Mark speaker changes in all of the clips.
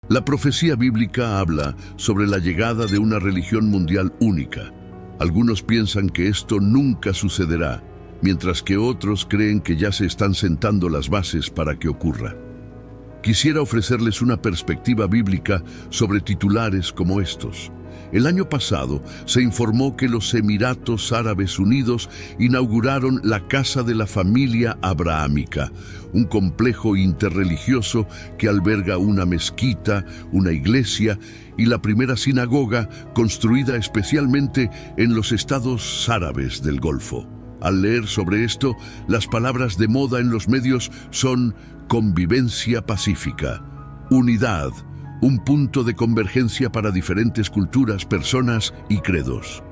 Speaker 1: La profecía bíblica habla sobre la llegada de una religión mundial única. Algunos piensan que esto nunca sucederá, mientras que otros creen que ya se están sentando las bases para que ocurra. Quisiera ofrecerles una perspectiva bíblica sobre titulares como estos. El año pasado se informó que los Emiratos Árabes Unidos inauguraron la Casa de la Familia Abrahámica, un complejo interreligioso que alberga una mezquita, una iglesia y la primera sinagoga construida especialmente en los estados árabes del Golfo. Al leer sobre esto, las palabras de moda en los medios son convivencia pacífica, unidad, un punto de convergencia para diferentes culturas, personas y credos.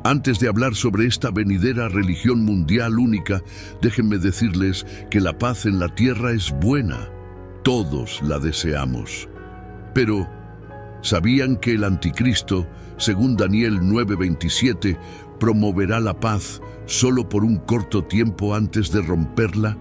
Speaker 1: Antes de hablar sobre esta venidera religión mundial única, déjenme decirles que la paz en la tierra es buena. Todos la deseamos. Pero, ¿sabían que el anticristo, según Daniel 9:27, promoverá la paz solo por un corto tiempo antes de romperla?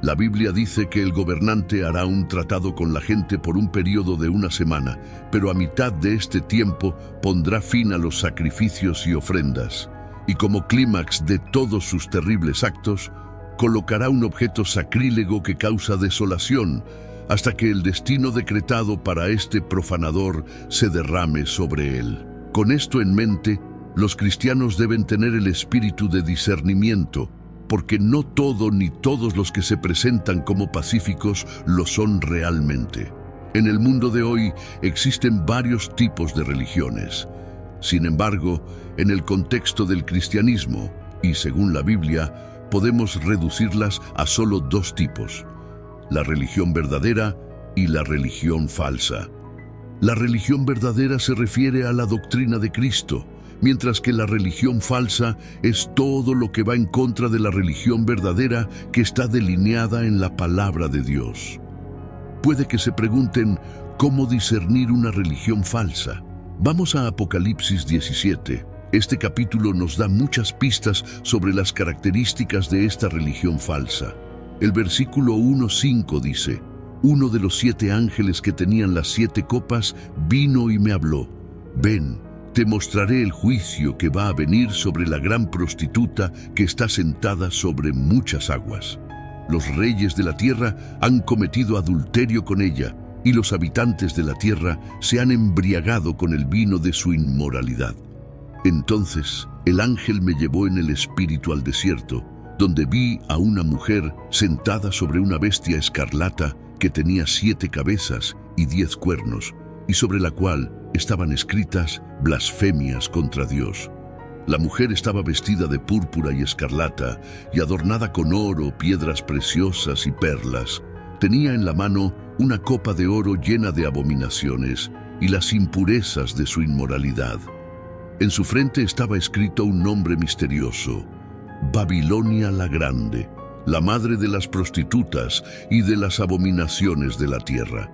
Speaker 1: La Biblia dice que el gobernante hará un tratado con la gente por un periodo de una semana, pero a mitad de este tiempo pondrá fin a los sacrificios y ofrendas. Y como clímax de todos sus terribles actos, colocará un objeto sacrílego que causa desolación, hasta que el destino decretado para este profanador se derrame sobre él. Con esto en mente, los cristianos deben tener el espíritu de discernimiento, porque no todo ni todos los que se presentan como pacíficos lo son realmente. En el mundo de hoy existen varios tipos de religiones. Sin embargo, en el contexto del cristianismo, y según la Biblia, podemos reducirlas a solo dos tipos: la religión verdadera y la religión falsa. La religión verdadera se refiere a la doctrina de Cristo, mientras que la religión falsa es todo lo que va en contra de la religión verdadera que está delineada en la palabra de Dios. Puede que se pregunten, ¿cómo discernir una religión falsa? Vamos a Apocalipsis 17. Este capítulo nos da muchas pistas sobre las características de esta religión falsa. El versículo 1:5 dice: uno de los 7 ángeles que tenían las 7 copas vino y me habló: ven, te mostraré el juicio que va a venir sobre la gran prostituta que está sentada sobre muchas aguas. Los reyes de la tierra han cometido adulterio con ella, y los habitantes de la tierra se han embriagado con el vino de su inmoralidad. Entonces el ángel me llevó en el espíritu al desierto, donde vi a una mujer sentada sobre una bestia escarlata que tenía 7 cabezas y 10 cuernos, y sobre la cual estaban escritas blasfemias contra Dios. La mujer estaba vestida de púrpura y escarlata y adornada con oro, piedras preciosas y perlas. Tenía en la mano una copa de oro llena de abominaciones y las impurezas de su inmoralidad. En su frente estaba escrito un nombre misterioso: Babilonia la Grande, la madre de las prostitutas y de las abominaciones de la tierra.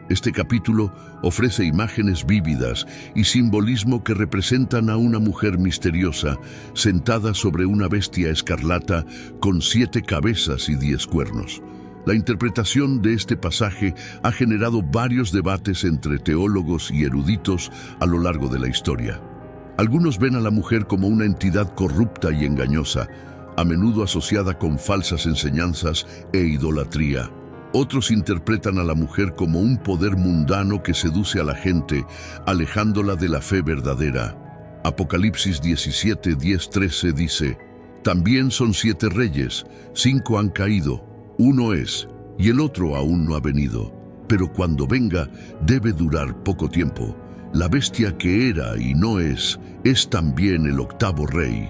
Speaker 1: Este capítulo ofrece imágenes vívidas y simbolismo que representan a una mujer misteriosa sentada sobre una bestia escarlata con 7 cabezas y 10 cuernos. La interpretación de este pasaje ha generado varios debates entre teólogos y eruditos a lo largo de la historia. Algunos ven a la mujer como una entidad corrupta y engañosa, a menudo asociada con falsas enseñanzas e idolatría. Otros interpretan a la mujer como un poder mundano que seduce a la gente, alejándola de la fe verdadera. Apocalipsis 17, 10, 13 dice: también son 7 reyes, 5 han caído, uno es, y el otro aún no ha venido. Pero cuando venga, debe durar poco tiempo. La bestia que era y no es también el 8º rey.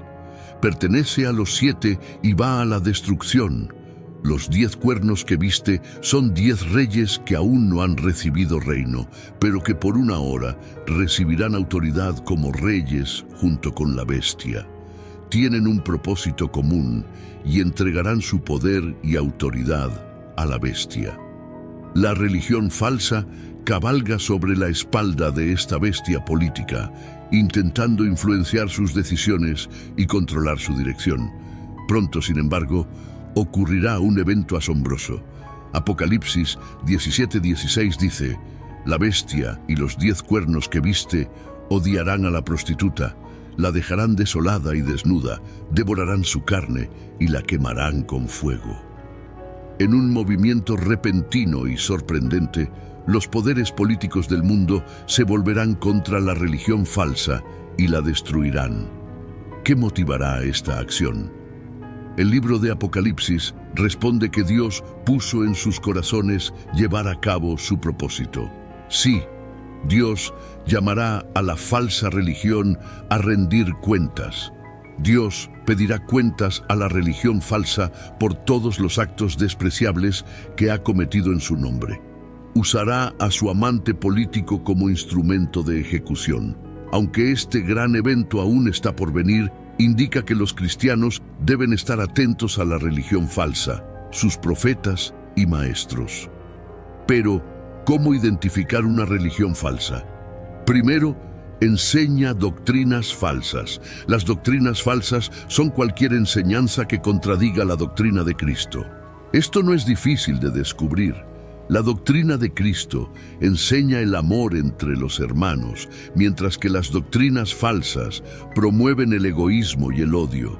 Speaker 1: Pertenece a los 7 y va a la destrucción. Los 10 cuernos que viste son 10 reyes que aún no han recibido reino, pero que por una hora recibirán autoridad como reyes junto con la bestia. Tienen un propósito común y entregarán su poder y autoridad a la bestia. La religión falsa cabalga sobre la espalda de esta bestia política, intentando influenciar sus decisiones y controlar su dirección. Pronto, sin embargo, ocurrirá un evento asombroso. Apocalipsis 17:16 dice: «La bestia y los 10 cuernos que viste odiarán a la prostituta, la dejarán desolada y desnuda, devorarán su carne y la quemarán con fuego». En un movimiento repentino y sorprendente, los poderes políticos del mundo se volverán contra la religión falsa y la destruirán. ¿Qué motivará esta acción? El libro de Apocalipsis responde que Dios puso en sus corazones llevar a cabo su propósito. Sí, Dios llamará a la falsa religión a rendir cuentas. Dios pedirá cuentas a la religión falsa por todos los actos despreciables que ha cometido en su nombre. Usará a su amante político como instrumento de ejecución. Aunque este gran evento aún está por venir, indica que los cristianos deben estar atentos a la religión falsa, sus profetas y maestros. Pero, ¿cómo identificar una religión falsa? Primero, enseña doctrinas falsas. Las doctrinas falsas son cualquier enseñanza que contradiga la doctrina de Cristo. Esto no es difícil de descubrir. La doctrina de Cristo enseña el amor entre los hermanos, mientras que las doctrinas falsas promueven el egoísmo y el odio.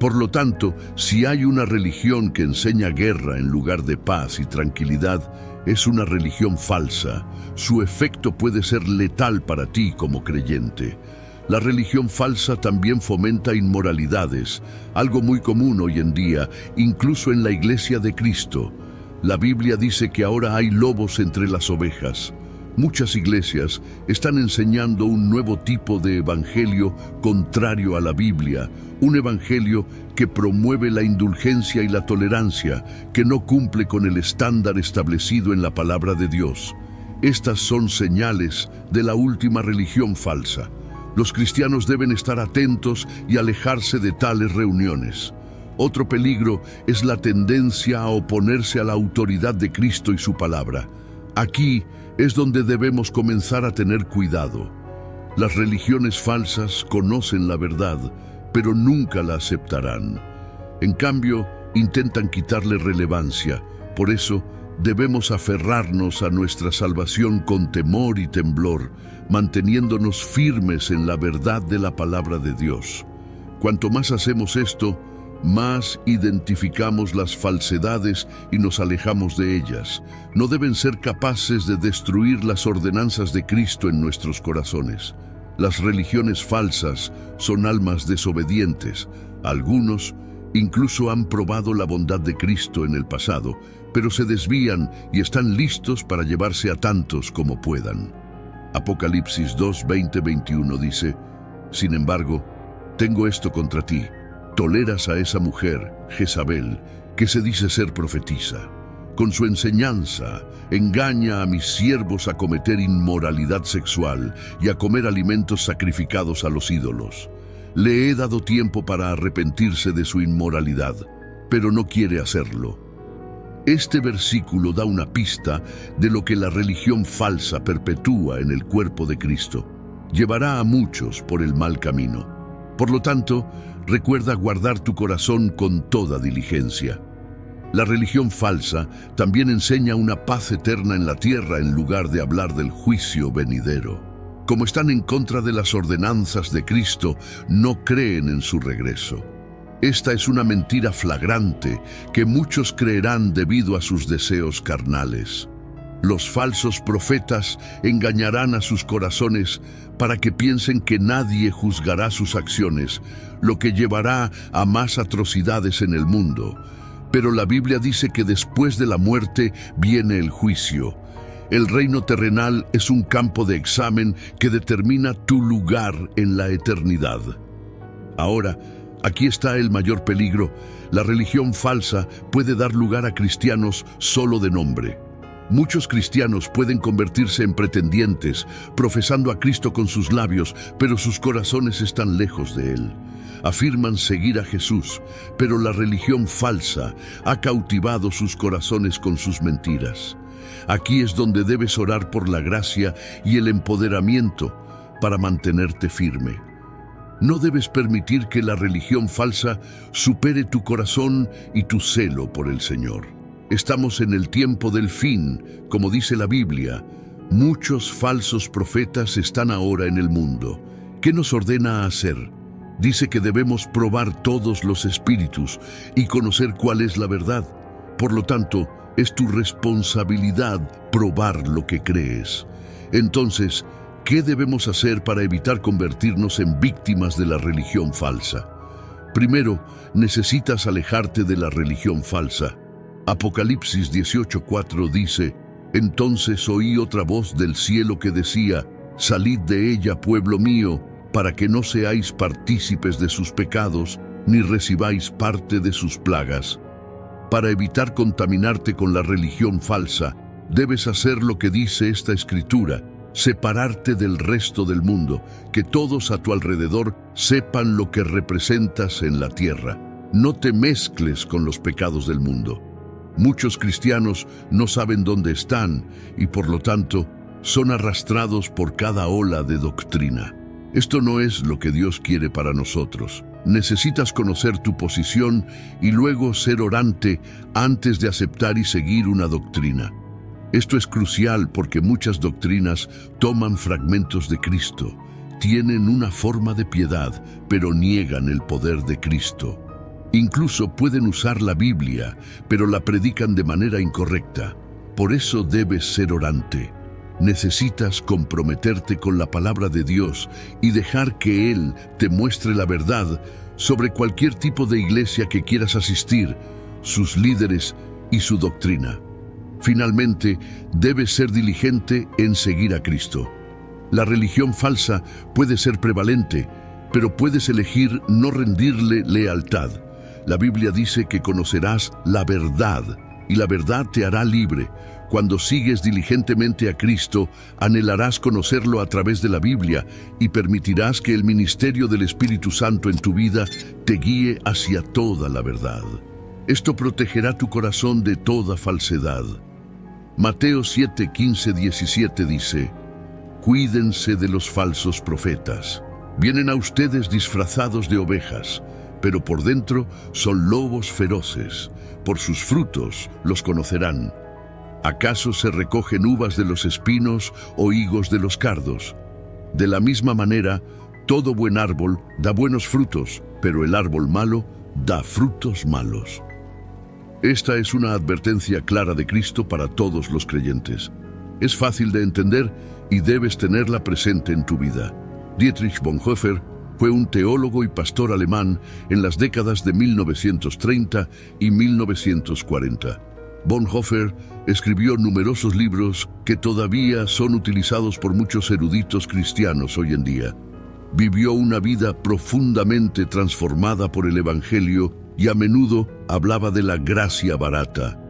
Speaker 1: Por lo tanto, si hay una religión que enseña guerra en lugar de paz y tranquilidad, es una religión falsa. Su efecto puede ser letal para ti como creyente. La religión falsa también fomenta inmoralidades, algo muy común hoy en día, incluso en la Iglesia de Cristo. La Biblia dice que ahora hay lobos entre las ovejas. Muchas iglesias están enseñando un nuevo tipo de evangelio contrario a la Biblia, un evangelio que promueve la indulgencia y la tolerancia, que no cumple con el estándar establecido en la palabra de Dios. Estas son señales de la última religión falsa. Los cristianos deben estar atentos y alejarse de tales reuniones. Otro peligro es la tendencia a oponerse a la autoridad de Cristo y su palabra. Aquí es donde debemos comenzar a tener cuidado. Las religiones falsas conocen la verdad, pero nunca la aceptarán. En cambio, intentan quitarle relevancia. Por eso, debemos aferrarnos a nuestra salvación con temor y temblor, manteniéndonos firmes en la verdad de la palabra de Dios. Cuanto más hacemos esto, más identificamos las falsedades y nos alejamos de ellas. No deben ser capaces de destruir las ordenanzas de Cristo en nuestros corazones. Las religiones falsas son almas desobedientes. Algunos incluso han probado la bondad de Cristo en el pasado, pero se desvían y están listos para llevarse a tantos como puedan. Apocalipsis 2, 20-21 dice: «Sin embargo, tengo esto contra ti. Toleras a esa mujer, Jezabel, que se dice ser profetisa. Con su enseñanza, engaña a mis siervos a cometer inmoralidad sexual y a comer alimentos sacrificados a los ídolos. Le he dado tiempo para arrepentirse de su inmoralidad, pero no quiere hacerlo». Este versículo da una pista de lo que la religión falsa perpetúa en el cuerpo de Cristo. Llevará a muchos por el mal camino. Por lo tanto, recuerda guardar tu corazón con toda diligencia. La religión falsa también enseña una paz eterna en la tierra en lugar de hablar del juicio venidero. Como están en contra de las ordenanzas de Cristo, no creen en su regreso. Esta es una mentira flagrante que muchos creerán debido a sus deseos carnales. Los falsos profetas engañarán a sus corazones para que piensen que nadie juzgará sus acciones, lo que llevará a más atrocidades en el mundo. Pero la Biblia dice que después de la muerte viene el juicio. El reino terrenal es un campo de examen que determina tu lugar en la eternidad. Ahora, aquí está el mayor peligro. La religión falsa puede dar lugar a cristianos solo de nombre. Muchos cristianos pueden convertirse en pretendientes, profesando a Cristo con sus labios, pero sus corazones están lejos de Él. Afirman seguir a Jesús, pero la religión falsa ha cautivado sus corazones con sus mentiras. Aquí es donde debes orar por la gracia y el empoderamiento para mantenerte firme. No debes permitir que la religión falsa supere tu corazón y tu celo por el Señor. Estamos en el tiempo del fin, como dice la Biblia. Muchos falsos profetas están ahora en el mundo. ¿Qué nos ordena hacer? Dice que debemos probar todos los espíritus y conocer cuál es la verdad. Por lo tanto, es tu responsabilidad probar lo que crees. Entonces, ¿qué debemos hacer para evitar convertirnos en víctimas de la religión falsa? Primero, necesitas alejarte de la religión falsa. Apocalipsis 18:4 dice: Entonces oí otra voz del cielo que decía: Salid de ella, pueblo mío, para que no seáis partícipes de sus pecados, ni recibáis parte de sus plagas. Para evitar contaminarte con la religión falsa, debes hacer lo que dice esta escritura: separarte del resto del mundo, que todos a tu alrededor sepan lo que representas en la tierra. No te mezcles con los pecados del mundo. Muchos cristianos no saben dónde están y, por lo tanto, son arrastrados por cada ola de doctrina. Esto no es lo que Dios quiere para nosotros. Necesitas conocer tu posición y luego ser orante antes de aceptar y seguir una doctrina. Esto es crucial porque muchas doctrinas toman fragmentos de Cristo, tienen una forma de piedad, pero niegan el poder de Cristo. Incluso pueden usar la Biblia, pero la predican de manera incorrecta. Por eso debes ser orante. Necesitas comprometerte con la palabra de Dios y dejar que Él te muestre la verdad sobre cualquier tipo de iglesia que quieras asistir, sus líderes y su doctrina. Finalmente, debes ser diligente en seguir a Cristo. La religión falsa puede ser prevalente, pero puedes elegir no rendirle lealtad. La Biblia dice que conocerás la verdad, y la verdad te hará libre. Cuando sigues diligentemente a Cristo, anhelarás conocerlo a través de la Biblia y permitirás que el ministerio del Espíritu Santo en tu vida te guíe hacia toda la verdad. Esto protegerá tu corazón de toda falsedad. Mateo 7, 15, 17 dice: Cuídense de los falsos profetas. Vienen a ustedes disfrazados de ovejas, pero por dentro son lobos feroces. Por sus frutos los conocerán. ¿Acaso se recogen uvas de los espinos o higos de los cardos? De la misma manera, todo buen árbol da buenos frutos, pero el árbol malo da frutos malos. Esta es una advertencia clara de Cristo para todos los creyentes. Es fácil de entender y debes tenerla presente en tu vida. Dietrich Bonhoeffer fue un teólogo y pastor alemán en las décadas de 1930 y 1940. Bonhoeffer escribió numerosos libros que todavía son utilizados por muchos eruditos cristianos hoy en día. Vivió una vida profundamente transformada por el Evangelio y a menudo hablaba de la gracia barata.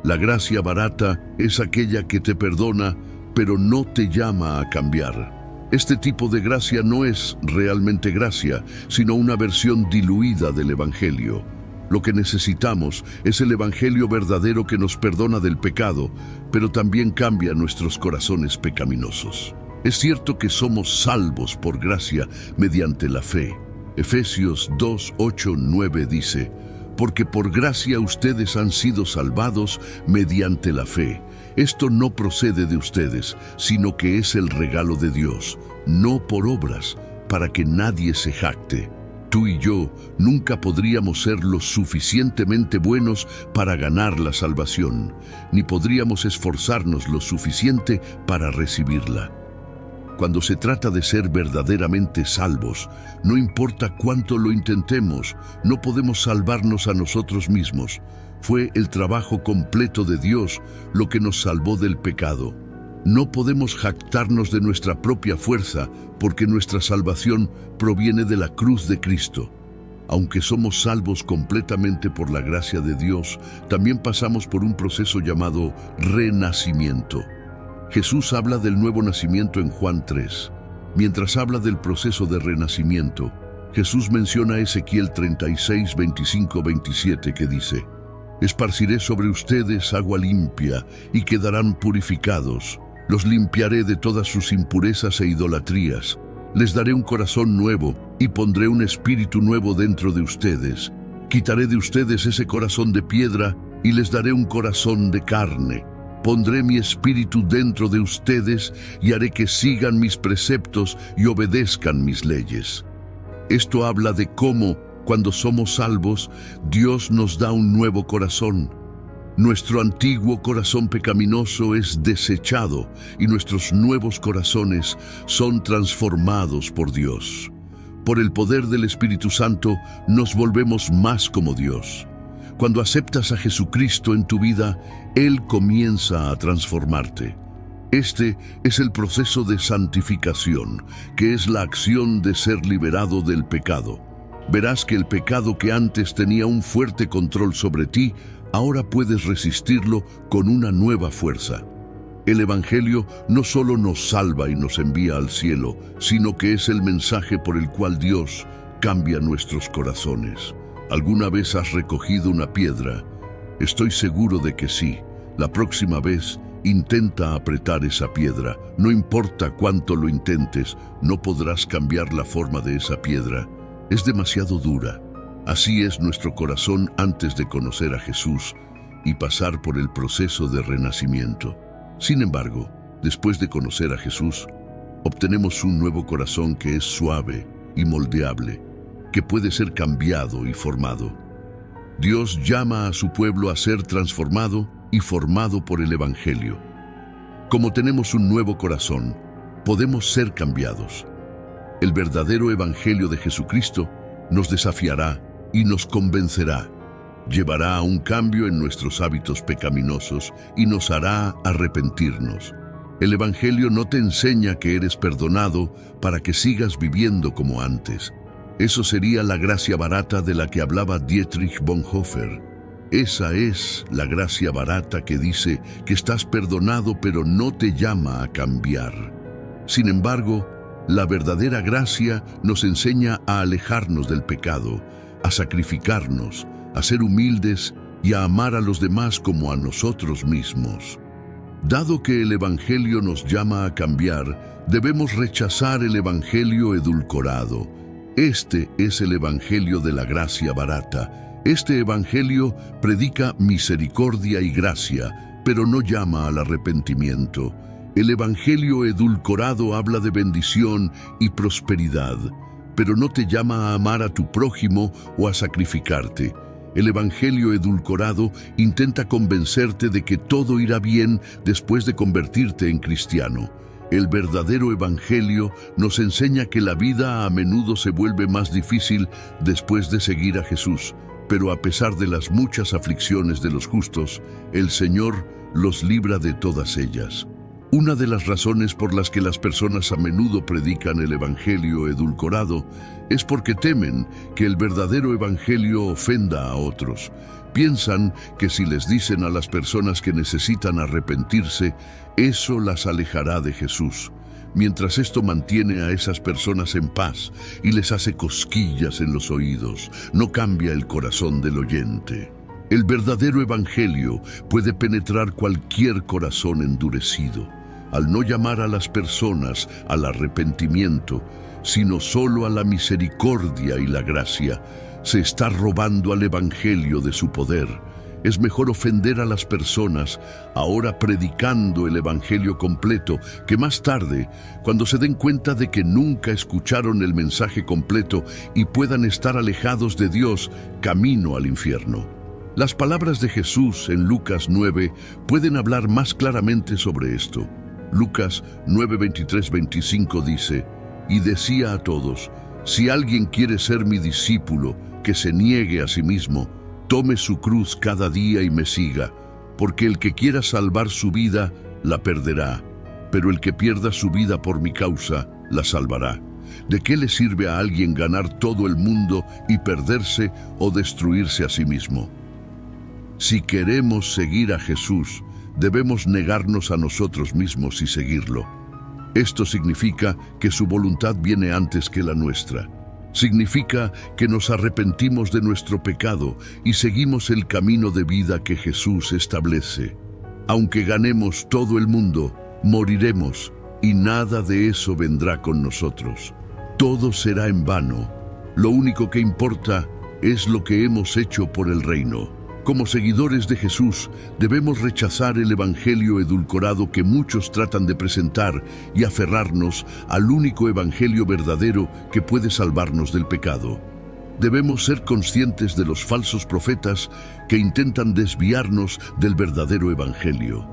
Speaker 1: La gracia barata es aquella que te perdona, pero no te llama a cambiar. Este tipo de gracia no es realmente gracia, sino una versión diluida del Evangelio. Lo que necesitamos es el Evangelio verdadero que nos perdona del pecado, pero también cambia nuestros corazones pecaminosos. Es cierto que somos salvos por gracia mediante la fe. Efesios 2, 8, 9 dice: Porque por gracia ustedes han sido salvados mediante la fe. Esto no procede de ustedes, sino que es el regalo de Dios, no por obras, para que nadie se jacte. Tú y yo nunca podríamos ser lo suficientemente buenos para ganar la salvación, ni podríamos esforzarnos lo suficiente para recibirla. Cuando se trata de ser verdaderamente salvos, no importa cuánto lo intentemos, no podemos salvarnos a nosotros mismos. Fue el trabajo completo de Dios lo que nos salvó del pecado. No podemos jactarnos de nuestra propia fuerza, porque nuestra salvación proviene de la cruz de Cristo. Aunque somos salvos completamente por la gracia de Dios, también pasamos por un proceso llamado renacimiento. Jesús habla del nuevo nacimiento en Juan 3. Mientras habla del proceso de renacimiento, Jesús menciona a Ezequiel 36, 25, 27 que dice: Esparciré sobre ustedes agua limpia y quedarán purificados. Los limpiaré de todas sus impurezas e idolatrías. Les daré un corazón nuevo y pondré un espíritu nuevo dentro de ustedes. Quitaré de ustedes ese corazón de piedra y les daré un corazón de carne. Pondré mi espíritu dentro de ustedes y haré que sigan mis preceptos y obedezcan mis leyes. Esto habla de cómo, cuando somos salvos, Dios nos da un nuevo corazón. Nuestro antiguo corazón pecaminoso es desechado y nuestros nuevos corazones son transformados por Dios. Por el poder del Espíritu Santo nos volvemos más como Dios. Cuando aceptas a Jesucristo en tu vida, Él comienza a transformarte. Este es el proceso de santificación, que es la acción de ser liberado del pecado. Verás que el pecado que antes tenía un fuerte control sobre ti, ahora puedes resistirlo con una nueva fuerza. El Evangelio no solo nos salva y nos envía al cielo, sino que es el mensaje por el cual Dios cambia nuestros corazones. ¿Alguna vez has recogido una piedra? Estoy seguro de que sí. La próxima vez, intenta apretar esa piedra. No importa cuánto lo intentes, no podrás cambiar la forma de esa piedra. Es demasiado dura. Así es nuestro corazón antes de conocer a Jesús y pasar por el proceso de renacimiento. Sin embargo, después de conocer a Jesús, obtenemos un nuevo corazón que es suave y moldeable, que puede ser cambiado y formado. Dios llama a su pueblo a ser transformado y formado por el Evangelio. Como tenemos un nuevo corazón, podemos ser cambiados. El verdadero Evangelio de Jesucristo nos desafiará y nos convencerá. Llevará a un cambio en nuestros hábitos pecaminosos y nos hará arrepentirnos. El Evangelio no te enseña que eres perdonado para que sigas viviendo como antes. Eso sería la gracia barata de la que hablaba Dietrich Bonhoeffer. Esa es la gracia barata que dice que estás perdonado pero no te llama a cambiar. Sin embargo, la verdadera gracia nos enseña a alejarnos del pecado, a sacrificarnos, a ser humildes y a amar a los demás como a nosotros mismos. Dado que el Evangelio nos llama a cambiar, debemos rechazar el Evangelio edulcorado. Este es el Evangelio de la gracia barata. Este Evangelio predica misericordia y gracia, pero no llama al arrepentimiento. El Evangelio edulcorado habla de bendición y prosperidad, pero no te llama a amar a tu prójimo o a sacrificarte. El Evangelio edulcorado intenta convencerte de que todo irá bien después de convertirte en cristiano. El verdadero Evangelio nos enseña que la vida a menudo se vuelve más difícil después de seguir a Jesús, pero a pesar de las muchas aflicciones de los justos, el Señor los libra de todas ellas. Una de las razones por las que las personas a menudo predican el Evangelio edulcorado es porque temen que el verdadero Evangelio ofenda a otros. Piensan que si les dicen a las personas que necesitan arrepentirse, eso las alejará de Jesús. Mientras esto mantiene a esas personas en paz y les hace cosquillas en los oídos, no cambia el corazón del oyente. El verdadero Evangelio puede penetrar cualquier corazón endurecido. Al no llamar a las personas al arrepentimiento, sino solo a la misericordia y la gracia, se está robando al Evangelio de su poder. Es mejor ofender a las personas ahora predicando el Evangelio completo que más tarde, cuando se den cuenta de que nunca escucharon el mensaje completo y puedan estar alejados de Dios, camino al infierno. Las palabras de Jesús en Lucas 9 pueden hablar más claramente sobre esto. Lucas 9, 23, 25 dice: y decía a todos, si alguien quiere ser mi discípulo, que se niegue a sí mismo, tome su cruz cada día y me siga, porque el que quiera salvar su vida, la perderá, pero el que pierda su vida por mi causa, la salvará. ¿De qué le sirve a alguien ganar todo el mundo y perderse o destruirse a sí mismo? Si queremos seguir a Jesús, debemos negarnos a nosotros mismos y seguirlo. Esto significa que su voluntad viene antes que la nuestra. Significa que nos arrepentimos de nuestro pecado y seguimos el camino de vida que Jesús establece. Aunque ganemos todo el mundo, moriremos y nada de eso vendrá con nosotros. Todo será en vano. Lo único que importa es lo que hemos hecho por el reino. Como seguidores de Jesús, debemos rechazar el evangelio edulcorado que muchos tratan de presentar y aferrarnos al único evangelio verdadero que puede salvarnos del pecado. Debemos ser conscientes de los falsos profetas que intentan desviarnos del verdadero evangelio.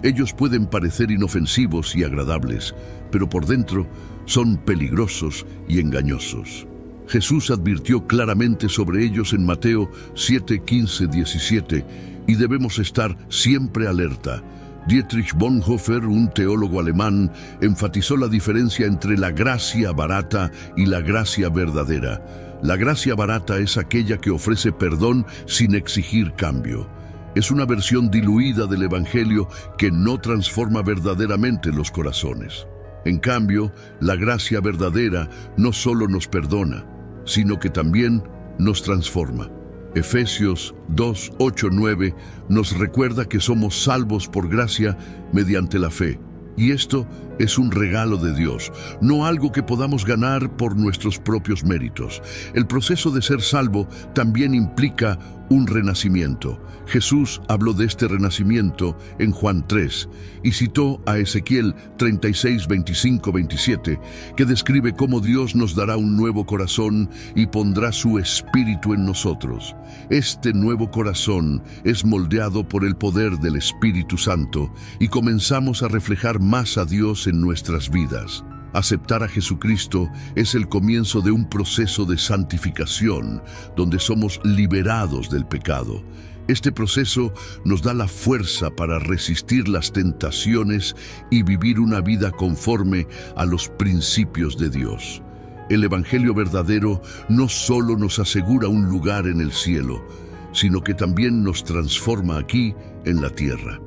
Speaker 1: Ellos pueden parecer inofensivos y agradables, pero por dentro son peligrosos y engañosos. Jesús advirtió claramente sobre ellos en Mateo 7, 15, 17, y debemos estar siempre alerta. Dietrich Bonhoeffer, un teólogo alemán, enfatizó la diferencia entre la gracia barata y la gracia verdadera. La gracia barata es aquella que ofrece perdón sin exigir cambio. Es una versión diluida del Evangelio que no transforma verdaderamente los corazones. En cambio, la gracia verdadera no solo nos perdona, sino que también nos transforma. Efesios 2, 8, 9 nos recuerda que somos salvos por gracia mediante la fe. Y esto es un regalo de Dios, no algo que podamos ganar por nuestros propios méritos. El proceso de ser salvo también implica un renacimiento. Jesús habló de este renacimiento en Juan 3 y citó a Ezequiel 36, 25, 27, que describe cómo Dios nos dará un nuevo corazón y pondrá su espíritu en nosotros. Este nuevo corazón es moldeado por el poder del Espíritu Santo y comenzamos a reflejar más a Dios en nuestras vidas. Aceptar a Jesucristo es el comienzo de un proceso de santificación, donde somos liberados del pecado. Este proceso nos da la fuerza para resistir las tentaciones y vivir una vida conforme a los principios de Dios. El Evangelio verdadero no solo nos asegura un lugar en el cielo, sino que también nos transforma aquí en la tierra.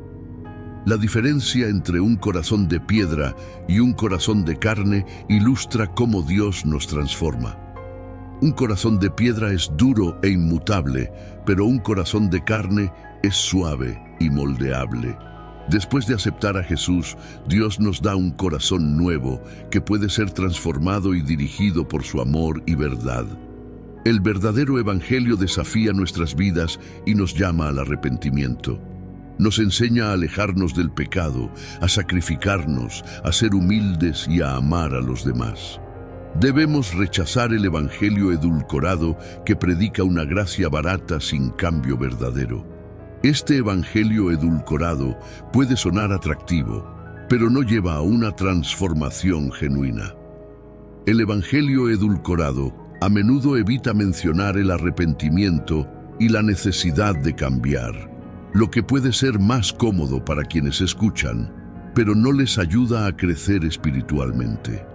Speaker 1: La diferencia entre un corazón de piedra y un corazón de carne ilustra cómo Dios nos transforma. Un corazón de piedra es duro e inmutable, pero un corazón de carne es suave y moldeable. Después de aceptar a Jesús, Dios nos da un corazón nuevo que puede ser transformado y dirigido por su amor y verdad. El verdadero evangelio desafía nuestras vidas y nos llama al arrepentimiento. Nos enseña a alejarnos del pecado, a sacrificarnos, a ser humildes y a amar a los demás. Debemos rechazar el evangelio edulcorado que predica una gracia barata sin cambio verdadero. Este evangelio edulcorado puede sonar atractivo, pero no lleva a una transformación genuina. El evangelio edulcorado a menudo evita mencionar el arrepentimiento y la necesidad de cambiar, lo que puede ser más cómodo para quienes escuchan, pero no les ayuda a crecer espiritualmente.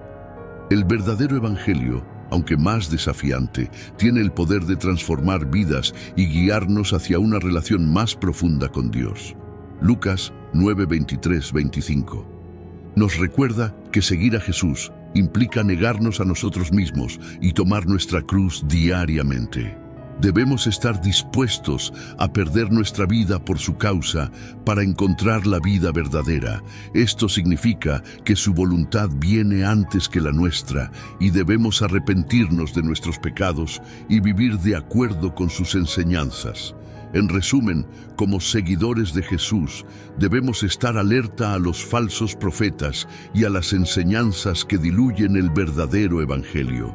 Speaker 1: El verdadero evangelio, aunque más desafiante, tiene el poder de transformar vidas y guiarnos hacia una relación más profunda con Dios. Lucas 9, 23, 25. Nos recuerda que seguir a Jesús implica negarnos a nosotros mismos y tomar nuestra cruz diariamente. Debemos estar dispuestos a perder nuestra vida por su causa para encontrar la vida verdadera. Esto significa que su voluntad viene antes que la nuestra y debemos arrepentirnos de nuestros pecados y vivir de acuerdo con sus enseñanzas. En resumen, como seguidores de Jesús, debemos estar alerta a los falsos profetas y a las enseñanzas que diluyen el verdadero evangelio.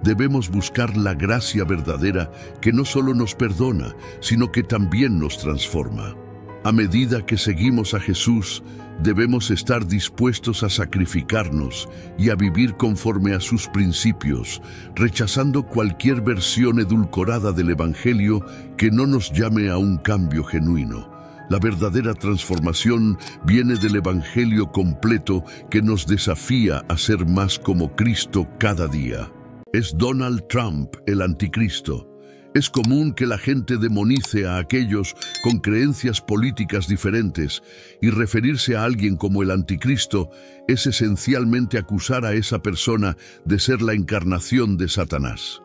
Speaker 1: Debemos buscar la gracia verdadera que no solo nos perdona, sino que también nos transforma. A medida que seguimos a Jesús, debemos estar dispuestos a sacrificarnos y a vivir conforme a sus principios, rechazando cualquier versión edulcorada del Evangelio que no nos llame a un cambio genuino. La verdadera transformación viene del Evangelio completo que nos desafía a ser más como Cristo cada día. ¿Es Donald Trump el anticristo? Es común que la gente demonice a aquellos con creencias políticas diferentes y referirse a alguien como el anticristo es esencialmente acusar a esa persona de ser la encarnación de Satanás.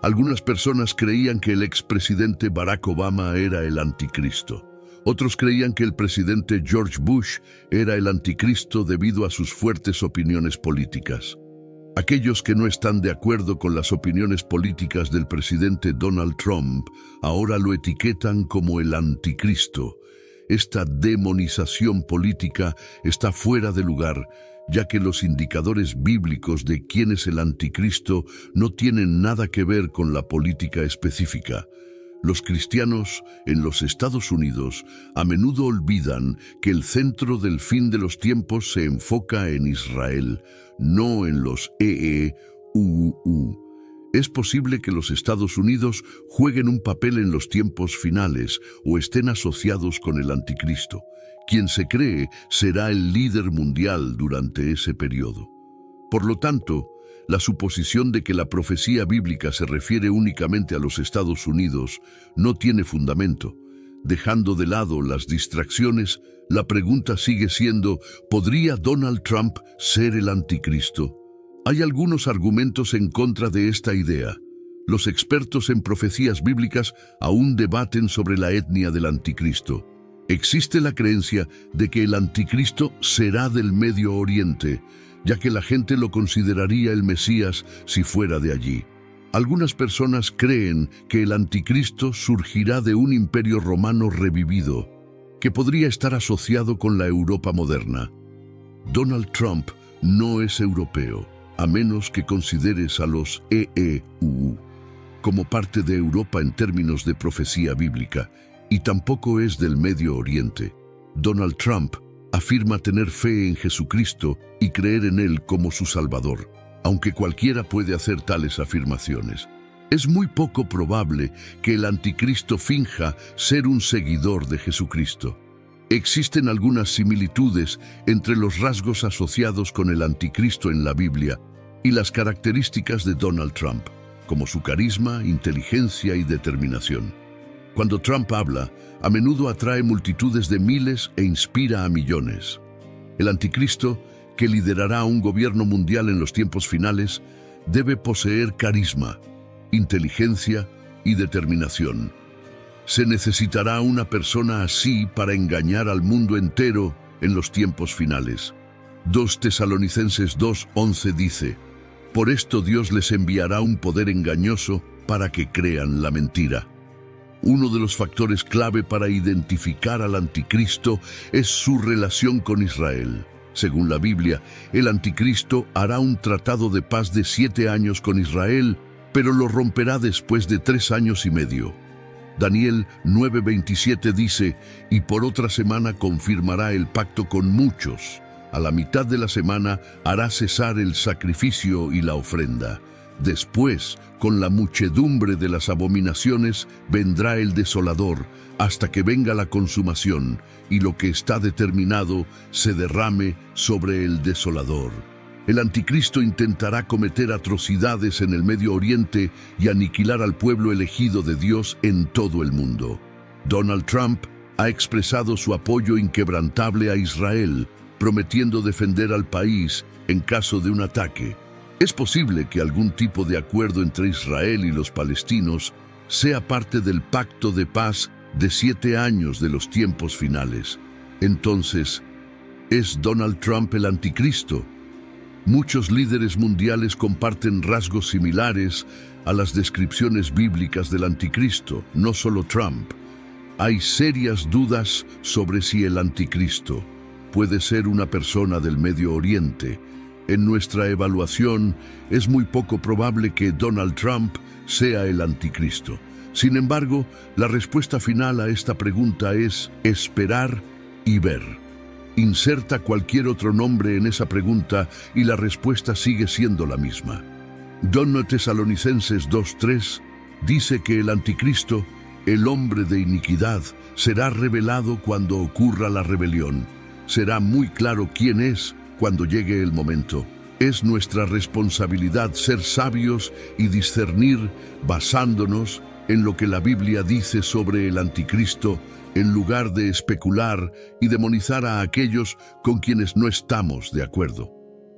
Speaker 1: Algunas personas creían que el expresidente Barack Obama era el anticristo. Otros creían que el presidente George Bush era el anticristo debido a sus fuertes opiniones políticas. Aquellos que no están de acuerdo con las opiniones políticas del presidente Donald Trump ahora lo etiquetan como el anticristo. Esta demonización política está fuera de lugar, ya que los indicadores bíblicos de quién es el anticristo no tienen nada que ver con la política específica. Los cristianos en los Estados Unidos a menudo olvidan que el centro del fin de los tiempos se enfoca en Israel, no en los EEUU. Es posible que los Estados Unidos jueguen un papel en los tiempos finales o estén asociados con el anticristo. Quien se cree será el líder mundial durante ese periodo. Por lo tanto, la suposición de que la profecía bíblica se refiere únicamente a los Estados Unidos no tiene fundamento. Dejando de lado las distracciones, la pregunta sigue siendo, ¿podría Donald Trump ser el anticristo? Hay algunos argumentos en contra de esta idea. Los expertos en profecías bíblicas aún debaten sobre la etnia del anticristo. Existe la creencia de que el anticristo será del Medio Oriente, ya que la gente lo consideraría el Mesías si fuera de allí. Algunas personas creen que el anticristo surgirá de un imperio romano revivido, que podría estar asociado con la Europa moderna. Donald Trump no es europeo, a menos que consideres a los EEUU como parte de Europa en términos de profecía bíblica, y tampoco es del Medio Oriente. Donald Trump afirma tener fe en Jesucristo y creer en Él como su Salvador, aunque cualquiera puede hacer tales afirmaciones. Es muy poco probable que el anticristo finja ser un seguidor de Jesucristo. Existen algunas similitudes entre los rasgos asociados con el anticristo en la Biblia y las características de Donald Trump, como su carisma, inteligencia y determinación. Cuando Trump habla, a menudo atrae multitudes de miles e inspira a millones. El anticristo, que liderará un gobierno mundial en los tiempos finales, debe poseer carisma, inteligencia y determinación. Se necesitará una persona así para engañar al mundo entero en los tiempos finales. 2 Tesalonicenses 2:11 dice, «Por esto Dios les enviará un poder engañoso para que crean la mentira». Uno de los factores clave para identificar al anticristo es su relación con Israel. Según la Biblia, el anticristo hará un tratado de paz de 7 años con Israel, pero lo romperá después de 3 años y medio. Daniel 9:27 dice, «Y por otra semana confirmará el pacto con muchos. A la mitad de la semana hará cesar el sacrificio y la ofrenda. Después, con la muchedumbre de las abominaciones, vendrá el desolador, hasta que venga la consumación, y lo que está determinado se derrame sobre el desolador». El anticristo intentará cometer atrocidades en el Medio Oriente y aniquilar al pueblo elegido de Dios en todo el mundo. Donald Trump ha expresado su apoyo inquebrantable a Israel, prometiendo defender al país en caso de un ataque. Es posible que algún tipo de acuerdo entre Israel y los palestinos sea parte del pacto de paz de 7 años de los tiempos finales. Entonces, ¿es Donald Trump el anticristo? Muchos líderes mundiales comparten rasgos similares a las descripciones bíblicas del anticristo, no solo Trump. Hay serias dudas sobre si el anticristo puede ser una persona del Medio Oriente. En nuestra evaluación, es muy poco probable que Donald Trump sea el anticristo. Sin embargo, la respuesta final a esta pregunta es esperar y ver. Inserta cualquier otro nombre en esa pregunta y la respuesta sigue siendo la misma. 2 Tesalonicenses 2:3 dice que el anticristo, el hombre de iniquidad, será revelado cuando ocurra la rebelión. Será muy claro quién es cuando llegue el momento. Es nuestra responsabilidad ser sabios y discernir basándonos en lo que la Biblia dice sobre el anticristo, en lugar de especular y demonizar a aquellos con quienes no estamos de acuerdo.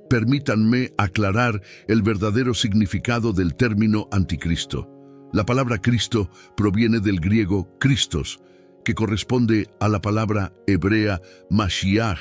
Speaker 1: Permítanme aclarar el verdadero significado del término anticristo. La palabra Cristo proviene del griego Christos, que corresponde a la palabra hebrea Mashiach,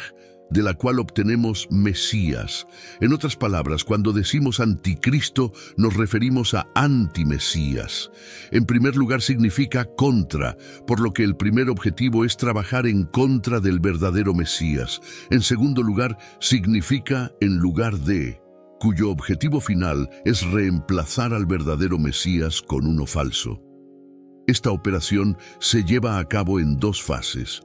Speaker 1: de la cual obtenemos Mesías. En otras palabras, cuando decimos anticristo, nos referimos a antimesías. En primer lugar, significa contra, por lo que el primer objetivo es trabajar en contra del verdadero Mesías. En segundo lugar, significa en lugar de, cuyo objetivo final es reemplazar al verdadero Mesías con uno falso. Esta operación se lleva a cabo en dos fases.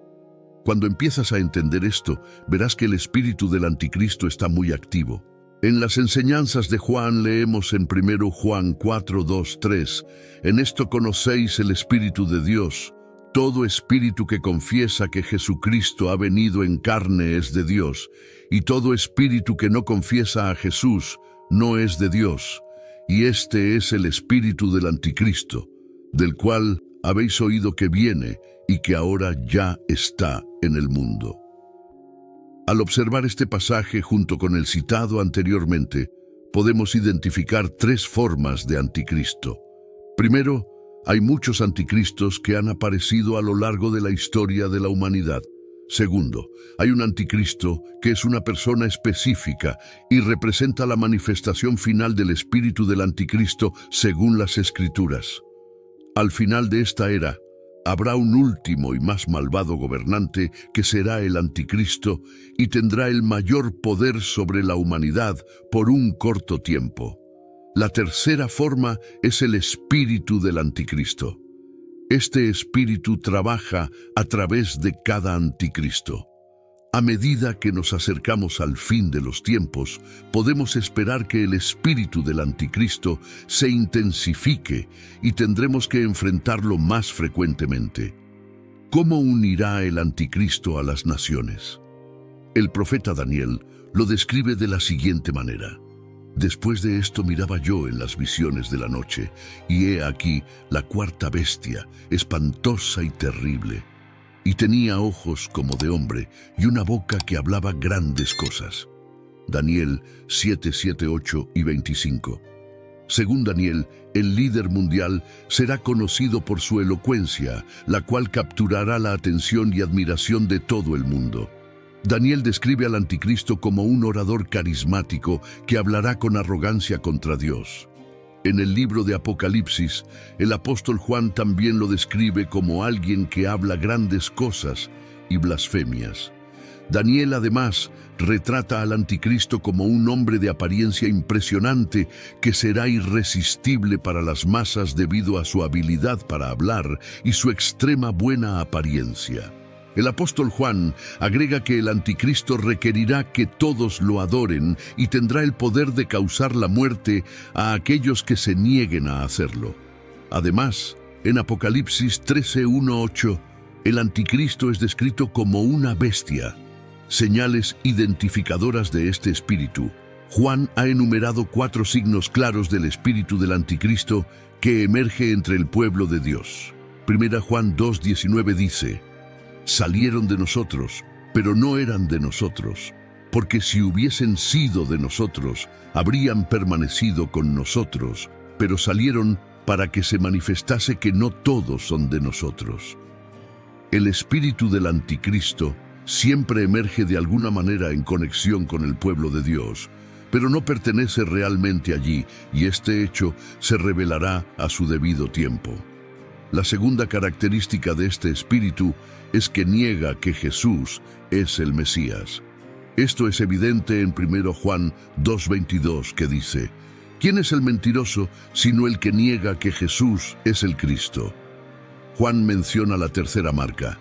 Speaker 1: Cuando empiezas a entender esto, verás que el espíritu del anticristo está muy activo. En las enseñanzas de Juan leemos en 1 Juan 4, 2, 3, «En esto conocéis el Espíritu de Dios. Todo espíritu que confiesa que Jesucristo ha venido en carne es de Dios, y todo espíritu que no confiesa a Jesús no es de Dios. Y este es el espíritu del anticristo, del cual habéis oído que viene y que ahora ya está en el mundo». Al observar este pasaje junto con el citado anteriormente, podemos identificar tres formas de anticristo. Primero, hay muchos anticristos que han aparecido a lo largo de la historia de la humanidad. Segundo, hay un anticristo que es una persona específica y representa la manifestación final del espíritu del anticristo según las Escrituras. Al final de esta era, habrá un último y más malvado gobernante que será el anticristo y tendrá el mayor poder sobre la humanidad por un corto tiempo. La tercera forma es el espíritu del anticristo. Este espíritu trabaja a través de cada anticristo. A medida que nos acercamos al fin de los tiempos, podemos esperar que el espíritu del anticristo se intensifique y tendremos que enfrentarlo más frecuentemente. ¿Cómo unirá el anticristo a las naciones? El profeta Daniel lo describe de la siguiente manera. «Después de esto miraba yo en las visiones de la noche, y he aquí la cuarta bestia, espantosa y terrible. Y tenía ojos como de hombre, y una boca que hablaba grandes cosas». Daniel 7, 7, 8 y 25. Según Daniel, el líder mundial será conocido por su elocuencia, la cual capturará la atención y admiración de todo el mundo. Daniel describe al anticristo como un orador carismático que hablará con arrogancia contra Dios. En el libro de Apocalipsis, el apóstol Juan también lo describe como alguien que habla grandes cosas y blasfemias. Daniel además retrata al anticristo como un hombre de apariencia impresionante que será irresistible para las masas debido a su habilidad para hablar y su extrema buena apariencia. El apóstol Juan agrega que el anticristo requerirá que todos lo adoren y tendrá el poder de causar la muerte a aquellos que se nieguen a hacerlo. Además, en Apocalipsis 13, 1, 8, el anticristo es descrito como una bestia. Señales identificadoras de este espíritu. Juan ha enumerado 4 signos claros del espíritu del anticristo que emerge entre el pueblo de Dios. 1 Juan 2, 19 dice: «Salieron de nosotros, pero no eran de nosotros, porque si hubiesen sido de nosotros, habrían permanecido con nosotros, pero salieron para que se manifestase que no todos son de nosotros». El espíritu del anticristo siempre emerge de alguna manera en conexión con el pueblo de Dios, pero no pertenece realmente allí, y este hecho se revelará a su debido tiempo. La segunda característica de este espíritu es que niega que Jesús es el Mesías. Esto es evidente en 1 Juan 2:22, que dice: «¿Quién es el mentiroso sino el que niega que Jesús es el Cristo?». Juan menciona la tercera marca.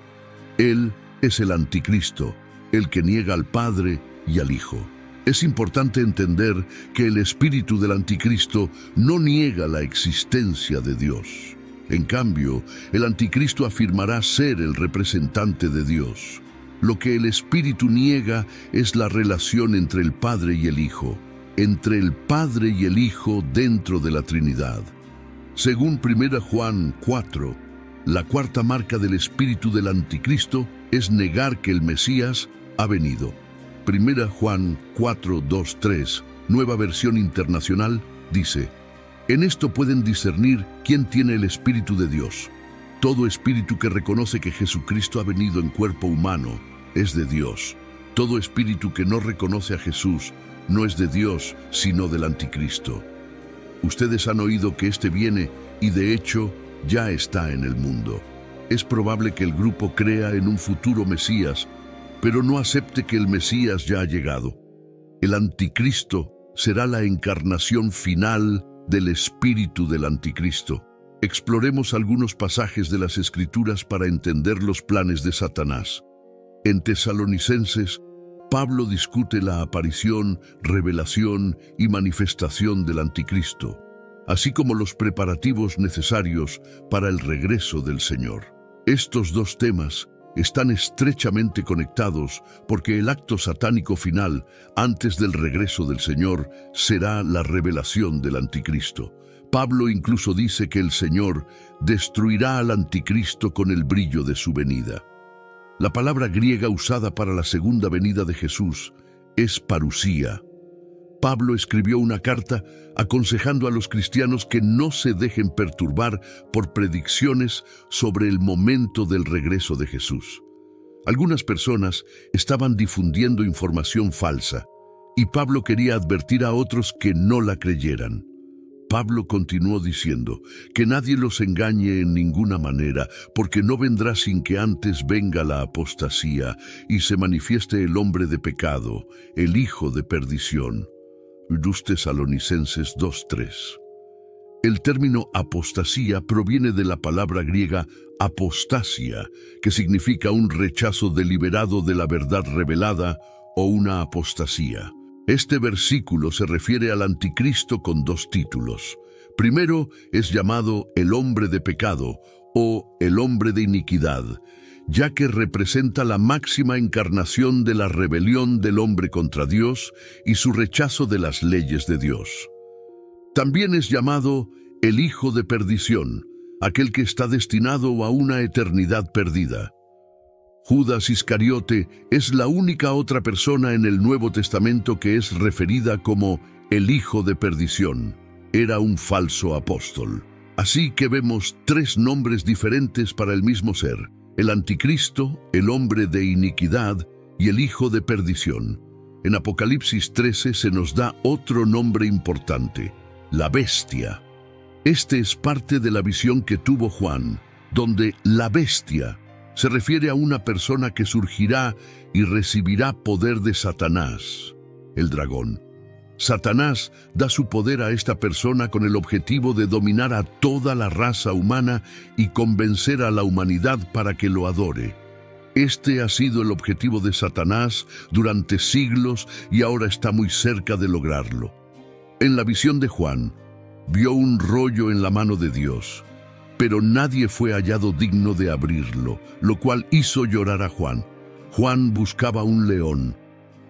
Speaker 1: Él es el anticristo, el que niega al Padre y al Hijo. Es importante entender que el espíritu del anticristo no niega la existencia de Dios. En cambio, el anticristo afirmará ser el representante de Dios. Lo que el espíritu niega es la relación entre el Padre y el Hijo, entre el Padre y el Hijo dentro de la Trinidad. Según 1 Juan 4, la cuarta marca del espíritu del anticristo es negar que el Mesías ha venido. 1 Juan 4, 2, 3, Nueva Versión Internacional, dice: «En esto pueden discernir quién tiene el Espíritu de Dios. Todo espíritu que reconoce que Jesucristo ha venido en cuerpo humano es de Dios. Todo espíritu que no reconoce a Jesús no es de Dios, sino del anticristo. Ustedes han oído que éste viene y de hecho ya está en el mundo. Es probable que el grupo crea en un futuro Mesías, pero no acepte que el Mesías ya ha llegado. El anticristo será la encarnación final del espíritu del anticristo. Exploremos algunos pasajes de las Escrituras para entender los planes de Satanás. En Tesalonicenses, Pablo discute la aparición, revelación y manifestación del anticristo, así como los preparativos necesarios para el regreso del Señor. Estos dos temas están estrechamente conectados porque el acto satánico final, antes del regreso del Señor, será la revelación del anticristo. Pablo incluso dice que el Señor destruirá al anticristo con el brillo de su venida. La palabra griega usada para la segunda venida de Jesús es parusía. Pablo escribió una carta aconsejando a los cristianos que no se dejen perturbar por predicciones sobre el momento del regreso de Jesús. Algunas personas estaban difundiendo información falsa y Pablo quería advertir a otros que no la creyeran. Pablo continuó diciendo que nadie los engañe en ninguna manera, porque no vendrá sin que antes venga la apostasía y se manifieste el hombre de pecado, el hijo de perdición. 2 Tesalonicenses 2:3. El término apostasía proviene de la palabra griega apostasia, que significa un rechazo deliberado de la verdad revelada o una apostasía. Este versículo se refiere al anticristo con dos títulos. Primero es llamado el hombre de pecado o el hombre de iniquidad, ya que representa la máxima encarnación de la rebelión del hombre contra Dios y su rechazo de las leyes de Dios. También es llamado el hijo de perdición, aquel que está destinado a una eternidad perdida. Judas Iscariote es la única otra persona en el Nuevo Testamento que es referida como el hijo de perdición. Era un falso apóstol. Así que vemos tres nombres diferentes para el mismo ser: el anticristo, el hombre de iniquidad y el hijo de perdición. En Apocalipsis 13 se nos da otro nombre importante: la bestia. Este es parte de la visión que tuvo Juan, donde la bestia se refiere a una persona que surgirá y recibirá poder de Satanás, el dragón. Satanás da su poder a esta persona con el objetivo de dominar a toda la raza humana y convencer a la humanidad para que lo adore. Este ha sido el objetivo de Satanás durante siglos y ahora está muy cerca de lograrlo. En la visión de Juan, vio un rollo en la mano de Dios, pero nadie fue hallado digno de abrirlo, lo cual hizo llorar a Juan. Juan buscaba un león,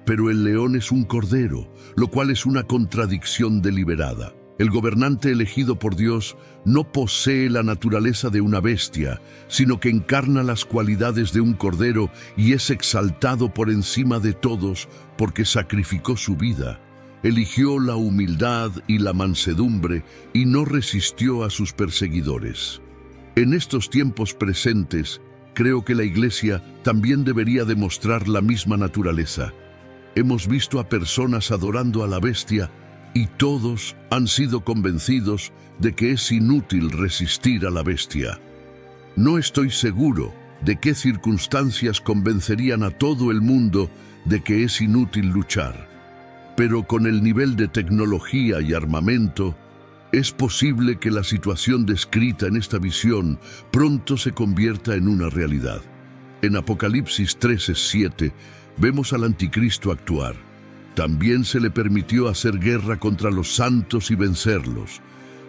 Speaker 1: pero el león es un cordero, lo cual es una contradicción deliberada. El gobernante elegido por Dios no posee la naturaleza de una bestia, sino que encarna las cualidades de un cordero y es exaltado por encima de todos porque sacrificó su vida. Eligió la humildad y la mansedumbre y no resistió a sus perseguidores. En estos tiempos presentes, creo que la Iglesia también debería demostrar la misma naturaleza. Hemos visto a personas adorando a la bestia y todos han sido convencidos de que es inútil resistir a la bestia. No estoy seguro de qué circunstancias convencerían a todo el mundo de que es inútil luchar. Pero con el nivel de tecnología y armamento, es posible que la situación descrita en esta visión pronto se convierta en una realidad. En Apocalipsis 13:7 vemos al anticristo actuar. También se le permitió hacer guerra contra los santos y vencerlos.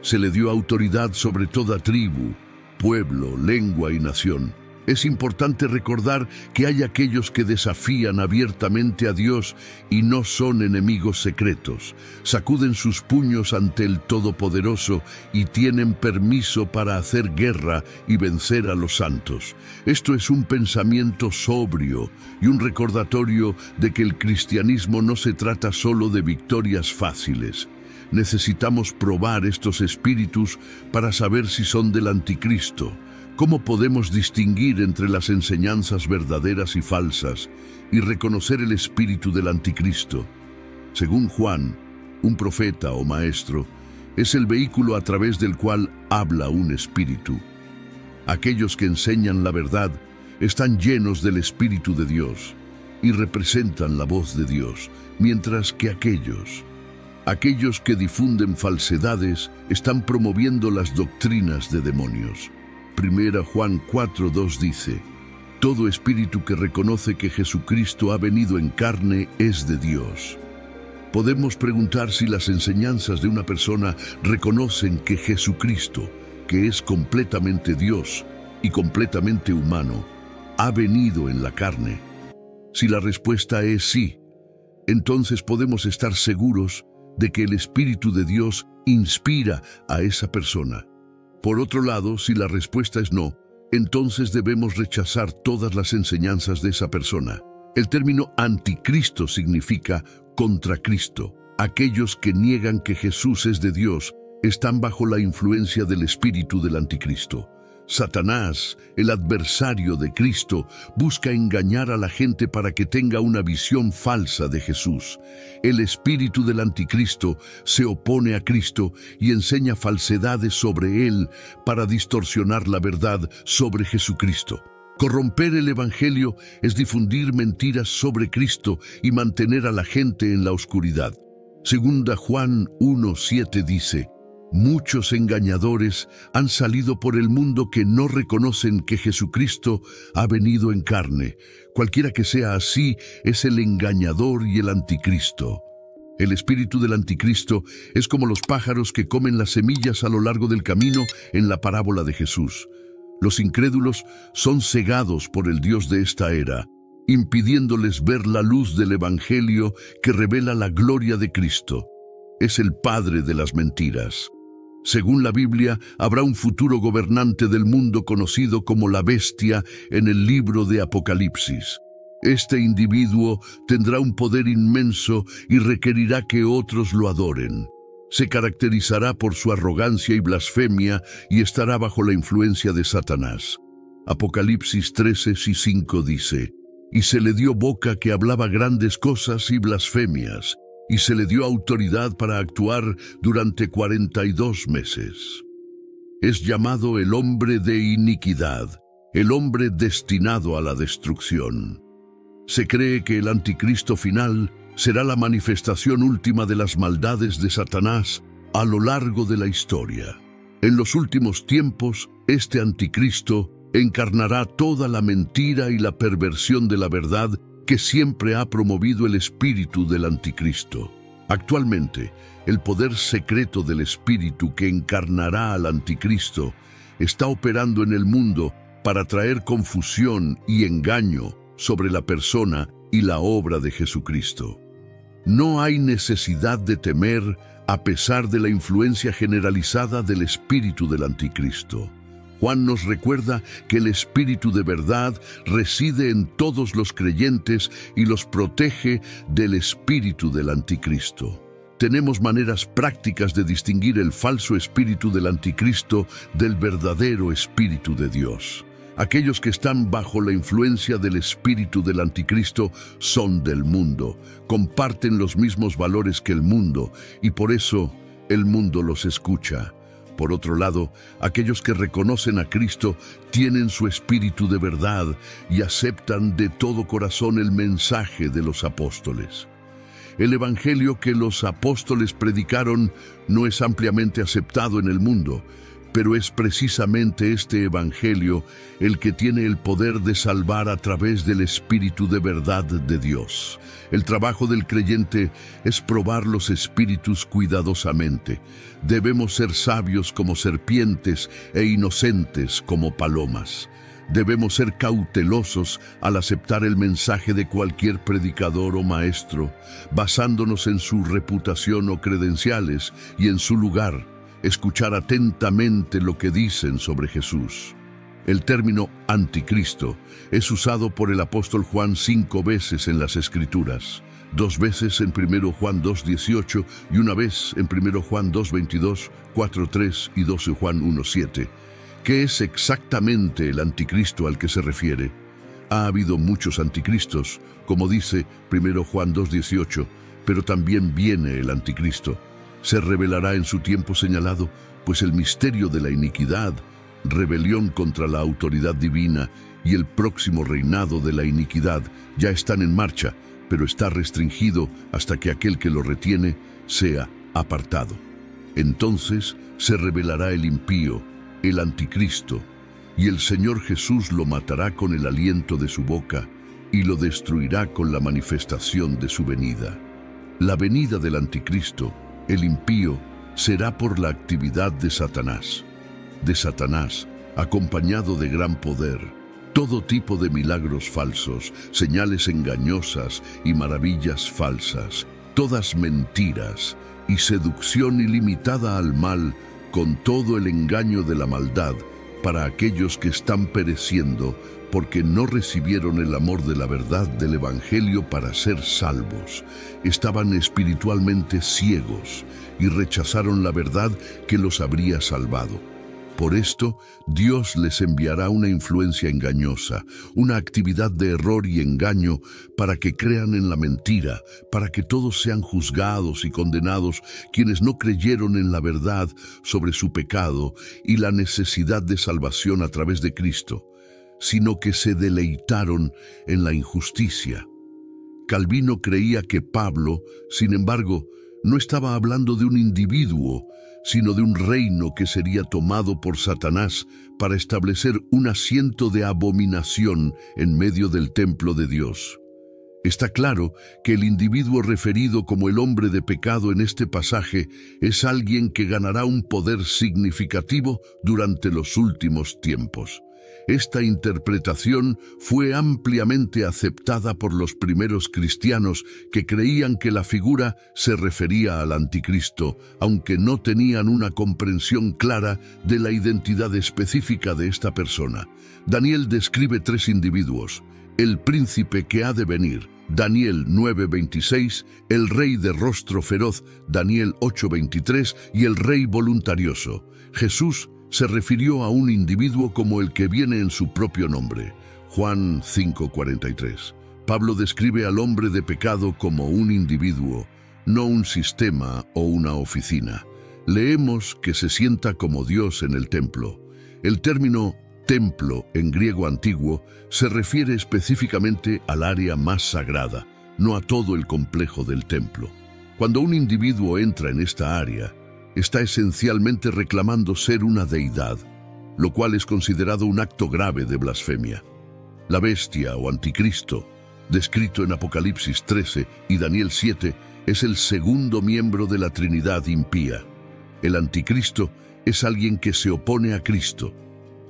Speaker 1: Se le dio autoridad sobre toda tribu, pueblo, lengua y nación. Es importante recordar que hay aquellos que desafían abiertamente a Dios y no son enemigos secretos. Sacuden sus puños ante el Todopoderoso y tienen permiso para hacer guerra y vencer a los santos. Esto es un pensamiento sobrio y un recordatorio de que el cristianismo no se trata solo de victorias fáciles. Necesitamos probar estos espíritus para saber si son del anticristo. ¿Cómo podemos distinguir entre las enseñanzas verdaderas y falsas y reconocer el espíritu del anticristo? Según Juan, un profeta o maestro es el vehículo a través del cual habla un espíritu. Aquellos que enseñan la verdad están llenos del Espíritu de Dios y representan la voz de Dios, mientras que aquellos que difunden falsedades están promoviendo las doctrinas de demonios. 1 Juan 4:2 dice: todo espíritu que reconoce que Jesucristo ha venido en carne es de Dios. Podemos preguntar si las enseñanzas de una persona reconocen que Jesucristo, que es completamente Dios y completamente humano, ha venido en la carne. Si la respuesta es sí, entonces podemos estar seguros de que el Espíritu de Dios inspira a esa persona. Por otro lado, si la respuesta es no, entonces debemos rechazar todas las enseñanzas de esa persona. El término anticristo significa contra Cristo. Aquellos que niegan que Jesús es de Dios están bajo la influencia del espíritu del anticristo. Satanás, el adversario de Cristo, busca engañar a la gente para que tenga una visión falsa de Jesús. El espíritu del anticristo se opone a Cristo y enseña falsedades sobre él para distorsionar la verdad sobre Jesucristo. Corromper el Evangelio es difundir mentiras sobre Cristo y mantener a la gente en la oscuridad. Segunda Juan 1:7 dice: muchos engañadores han salido por el mundo que no reconocen que Jesucristo ha venido en carne. Cualquiera que sea así es el engañador y el anticristo. El espíritu del anticristo es como los pájaros que comen las semillas a lo largo del camino en la parábola de Jesús. Los incrédulos son cegados por el Dios de esta era, impidiéndoles ver la luz del Evangelio que revela la gloria de Cristo. Es el padre de las mentiras. Según la Biblia, habrá un futuro gobernante del mundo conocido como la bestia en el libro de Apocalipsis. Este individuo tendrá un poder inmenso y requerirá que otros lo adoren. Se caracterizará por su arrogancia y blasfemia y estará bajo la influencia de Satanás. Apocalipsis 13:5 dice: y se le dio boca que hablaba grandes cosas y blasfemias, y se le dio autoridad para actuar durante 42 meses. Es llamado el hombre de iniquidad, el hombre destinado a la destrucción. Se cree que el anticristo final será la manifestación última de las maldades de Satanás a lo largo de la historia. En los últimos tiempos, este anticristo encarnará toda la mentira y la perversión de la verdad que siempre ha promovido el espíritu del anticristo. Actualmente, el poder secreto del espíritu que encarnará al anticristo está operando en el mundo para traer confusión y engaño sobre la persona y la obra de Jesucristo. No hay necesidad de temer a pesar de la influencia generalizada del espíritu del anticristo. Juan nos recuerda que el Espíritu de verdad reside en todos los creyentes y los protege del espíritu del anticristo. Tenemos maneras prácticas de distinguir el falso espíritu del anticristo del verdadero espíritu de Dios. Aquellos que están bajo la influencia del espíritu del anticristo son del mundo, comparten los mismos valores que el mundo y por eso el mundo los escucha. Por otro lado, aquellos que reconocen a Cristo tienen su espíritu de verdad y aceptan de todo corazón el mensaje de los apóstoles. El evangelio que los apóstoles predicaron no es ampliamente aceptado en el mundo, pero es precisamente este evangelio el que tiene el poder de salvar a través del Espíritu de verdad de Dios. El trabajo del creyente es probar los espíritus cuidadosamente. Debemos ser sabios como serpientes e inocentes como palomas. Debemos ser cautelosos al aceptar el mensaje de cualquier predicador o maestro, basándonos en su reputación o credenciales y en su lugar. Escuchar atentamente lo que dicen sobre Jesús. El término anticristo es usado por el apóstol Juan 5 veces en las Escrituras, 2 veces en 1 Juan 2:18 y una vez en 1 Juan 2:22, 4:3 y 12 Juan 1:7. ¿Qué es exactamente el anticristo al que se refiere? Ha habido muchos anticristos, como dice 1 Juan 2:18, pero también viene el anticristo. Se revelará en su tiempo señalado, pues el misterio de la iniquidad, rebelión contra la autoridad divina y el próximo reinado de la iniquidad ya están en marcha, pero está restringido hasta que aquel que lo retiene sea apartado. Entonces se revelará el impío, el anticristo, y el Señor Jesús lo matará con el aliento de su boca y lo destruirá con la manifestación de su venida. La venida del anticristo, el impío, será por la actividad de Satanás, acompañado de gran poder, todo tipo de milagros falsos, señales engañosas y maravillas falsas, todas mentiras y seducción ilimitada al mal, con todo el engaño de la maldad para aquellos que están pereciendo porque no recibieron el amor de la verdad del Evangelio para ser salvos. Estaban espiritualmente ciegos y rechazaron la verdad que los habría salvado. Por esto, Dios les enviará una influencia engañosa, una actividad de error y engaño para que crean en la mentira, para que todos sean juzgados y condenados quienes no creyeron en la verdad sobre su pecado y la necesidad de salvación a través de Cristo, sino que se deleitaron en la injusticia. Calvino creía que Pablo, sin embargo, no estaba hablando de un individuo, sino de un reino que sería tomado por Satanás para establecer un asiento de abominación en medio del templo de Dios. Está claro que el individuo referido como el hombre de pecado en este pasaje es alguien que ganará un poder significativo durante los últimos tiempos. Esta interpretación fue ampliamente aceptada por los primeros cristianos que creían que la figura se refería al anticristo, aunque no tenían una comprensión clara de la identidad específica de esta persona. Daniel describe tres individuos: el príncipe que ha de venir, Daniel 9:26, el rey de rostro feroz, Daniel 8:23, y el rey voluntarioso. Jesús se refirió a un individuo como el que viene en su propio nombre, Juan 5:43. Pablo describe al hombre de pecado como un individuo, no un sistema o una oficina. Leemos que se sienta como Dios en el templo. El término templo en griego antiguo se refiere específicamente al área más sagrada, no a todo el complejo del templo. Cuando un individuo entra en esta área, está esencialmente reclamando ser una deidad, lo cual es considerado un acto grave de blasfemia. La bestia o anticristo, descrito en Apocalipsis 13 y Daniel 7, es el segundo miembro de la Trinidad impía. El anticristo es alguien que se opone a Cristo.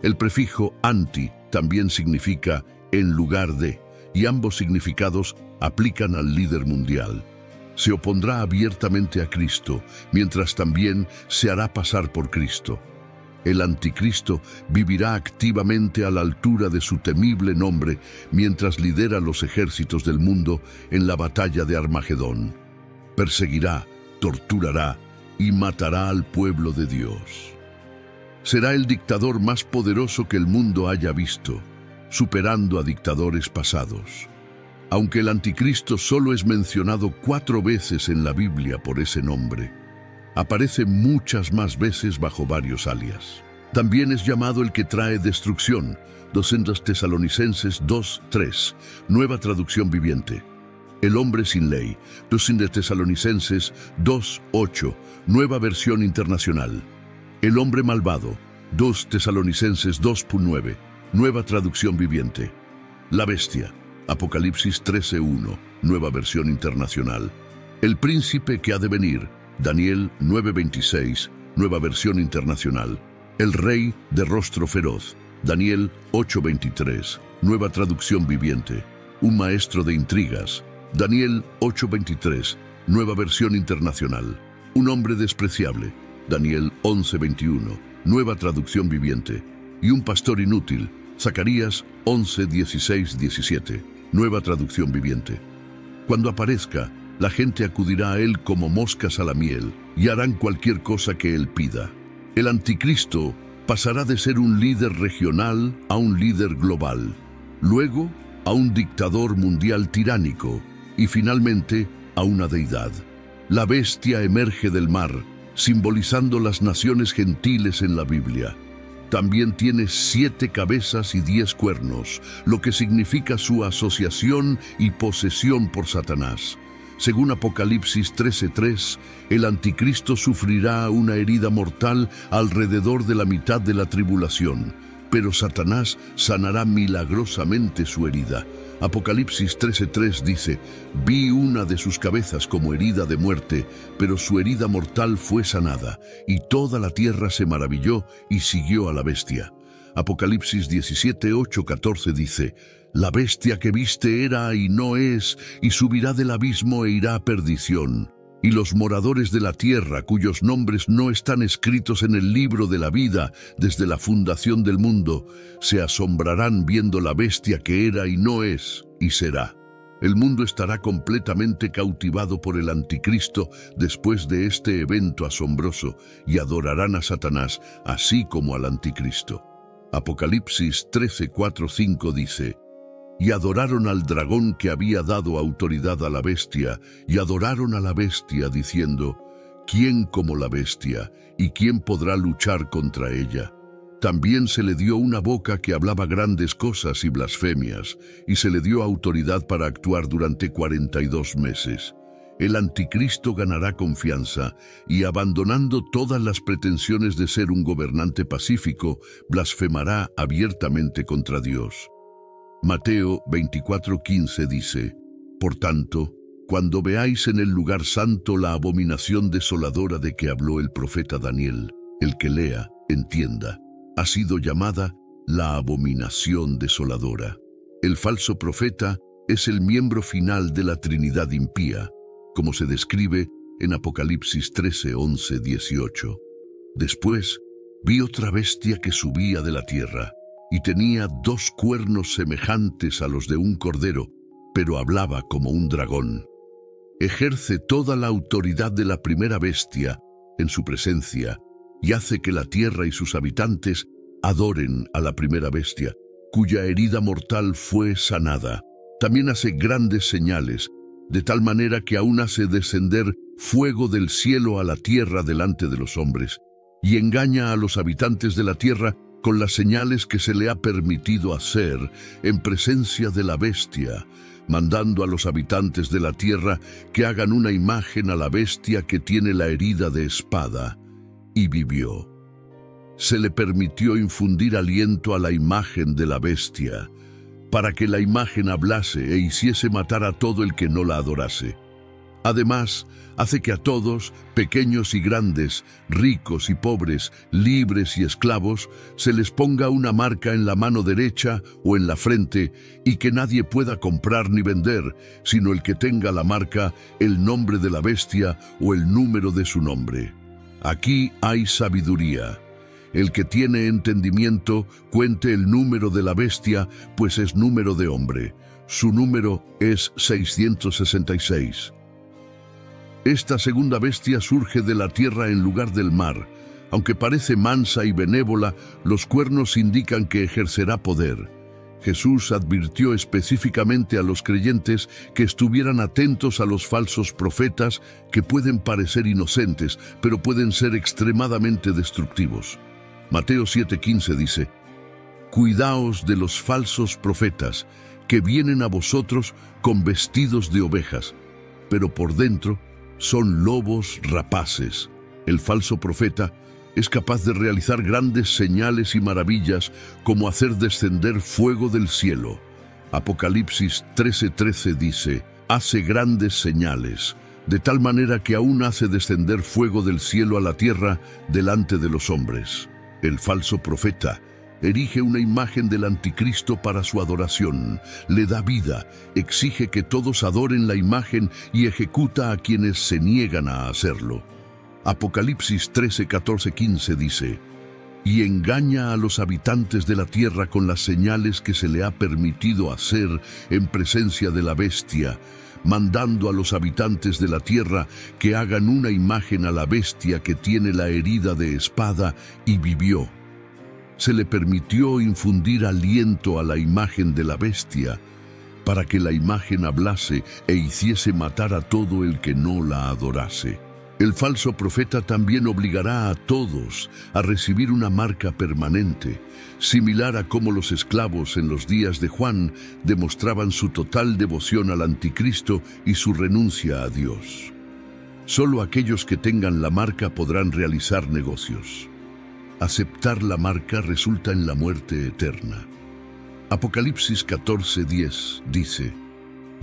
Speaker 1: El prefijo anti también significa en lugar de, y ambos significados aplican al líder mundial. Se opondrá abiertamente a Cristo, mientras también se hará pasar por Cristo. El anticristo vivirá activamente a la altura de su temible nombre mientras lidera los ejércitos del mundo en la batalla de Armagedón. Perseguirá, torturará y matará al pueblo de Dios. Será el dictador más poderoso que el mundo haya visto, superando a dictadores pasados. Aunque el anticristo solo es mencionado 4 veces en la Biblia por ese nombre, aparece muchas más veces bajo varios alias. También es llamado el que trae destrucción, 2 Tesalonicenses 2:3, Nueva Traducción Viviente. El hombre sin ley, 2 Tesalonicenses 2:8, Nueva Versión Internacional. El hombre malvado, 2 Tesalonicenses 2:9, Nueva Traducción Viviente. La bestia, Apocalipsis 13:1, Nueva Versión Internacional. El príncipe que ha de venir, Daniel 9:26, Nueva Versión Internacional. El rey de rostro feroz, Daniel 8:23, Nueva Traducción Viviente. Un maestro de intrigas, Daniel 8:23, Nueva Versión Internacional. Un hombre despreciable, Daniel 11:21, Nueva Traducción Viviente. Y un pastor inútil, Zacarías 11:16-17, Nueva Traducción Viviente. Cuando aparezca, la gente acudirá a él como moscas a la miel y harán cualquier cosa que él pida. El anticristo Pasará de ser un líder regional a un líder global, luego a un dictador mundial tiránico y finalmente a una deidad. La bestia emerge del mar, simbolizando las naciones gentiles en la Biblia. También tiene 7 cabezas y 10 cuernos, lo que significa su asociación y posesión por Satanás. Según Apocalipsis 13:3, el anticristo sufrirá una herida mortal alrededor de la mitad de la tribulación, pero Satanás sanará milagrosamente su herida. Apocalipsis 13:3 dice: «Vi una de sus cabezas como herida de muerte, pero su herida mortal fue sanada, y toda la tierra se maravilló y siguió a la bestia». Apocalipsis 17:8-14 dice: «La bestia que viste era y no es, y subirá del abismo e irá a perdición. Y los moradores de la tierra, cuyos nombres no están escritos en el libro de la vida desde la fundación del mundo, se asombrarán viendo la bestia que era y no es, y será». El mundo estará completamente cautivado por el anticristo después de este evento asombroso, y adorarán a Satanás, así como al anticristo. Apocalipsis 13:4-5 dice: «Y adoraron al dragón que había dado autoridad a la bestia, y adoraron a la bestia, diciendo: ¿Quién como la bestia? ¿Y quién podrá luchar contra ella? También se le dio una boca que hablaba grandes cosas y blasfemias, y se le dio autoridad para actuar durante 42 meses. El anticristo ganará confianza y, abandonando todas las pretensiones de ser un gobernante pacífico, blasfemará abiertamente contra Dios». Mateo 24:15 dice: «Por tanto, cuando veáis en el lugar santo la abominación desoladora de que habló el profeta Daniel, el que lea, entienda. Ha sido llamada la abominación desoladora». El falso profeta es el miembro final de la Trinidad impía, como se describe en Apocalipsis 13:11-18. «Después vi otra bestia que subía de la tierra, y tenía 2 cuernos semejantes a los de un cordero, pero hablaba como un dragón. Ejerce toda la autoridad de la primera bestia en su presencia, y hace que la tierra y sus habitantes adoren a la primera bestia, cuya herida mortal fue sanada. También hace grandes señales, de tal manera que aún hace descender fuego del cielo a la tierra delante de los hombres, y engaña a los habitantes de la tierra con las señales que se le ha permitido hacer en presencia de la bestia, mandando a los habitantes de la tierra que hagan una imagen a la bestia que tiene la herida de espada, y vivió. Se le permitió infundir aliento a la imagen de la bestia, para que la imagen hablase e hiciese matar a todo el que no la adorase. Además, hace que a todos, pequeños y grandes, ricos y pobres, libres y esclavos, se les ponga una marca en la mano derecha o en la frente, y que nadie pueda comprar ni vender, sino el que tenga la marca, el nombre de la bestia o el número de su nombre. Aquí hay sabiduría. El que tiene entendimiento, cuente el número de la bestia, pues es número de hombre. Su número es 666. Esta segunda bestia surge de la tierra en lugar del mar. Aunque parece mansa y benévola, los cuernos indican que ejercerá poder. Jesús advirtió específicamente a los creyentes que estuvieran atentos a los falsos profetas que pueden parecer inocentes, pero pueden ser extremadamente destructivos. Mateo 7:15 dice: «Cuidaos de los falsos profetas, que vienen a vosotros con vestidos de ovejas, pero por dentro son lobos rapaces». El falso profeta es capaz de realizar grandes señales y maravillas, como hacer descender fuego del cielo. Apocalipsis 13:13 dice: «Hace grandes señales, de tal manera que aún hace descender fuego del cielo a la tierra delante de los hombres». El falso profeta erige una imagen del anticristo para su adoración, le da vida, exige que todos adoren la imagen y ejecuta a quienes se niegan a hacerlo. Apocalipsis 13:14-15 dice: «Y engaña a los habitantes de la tierra con las señales que se le ha permitido hacer en presencia de la bestia, mandando a los habitantes de la tierra que hagan una imagen a la bestia que tiene la herida de espada y vivió». se le permitió infundir aliento a la imagen de la bestia, para que la imagen hablase e hiciese matar a todo el que no la adorase. El falso profeta también obligará a todos a recibir una marca permanente, similar a cómo los esclavos en los días de Juan demostraban su total devoción al anticristo y su renuncia a Dios. Solo aquellos que tengan la marca podrán realizar negocios. Aceptar la marca resulta en la muerte eterna. Apocalipsis 14:10 dice: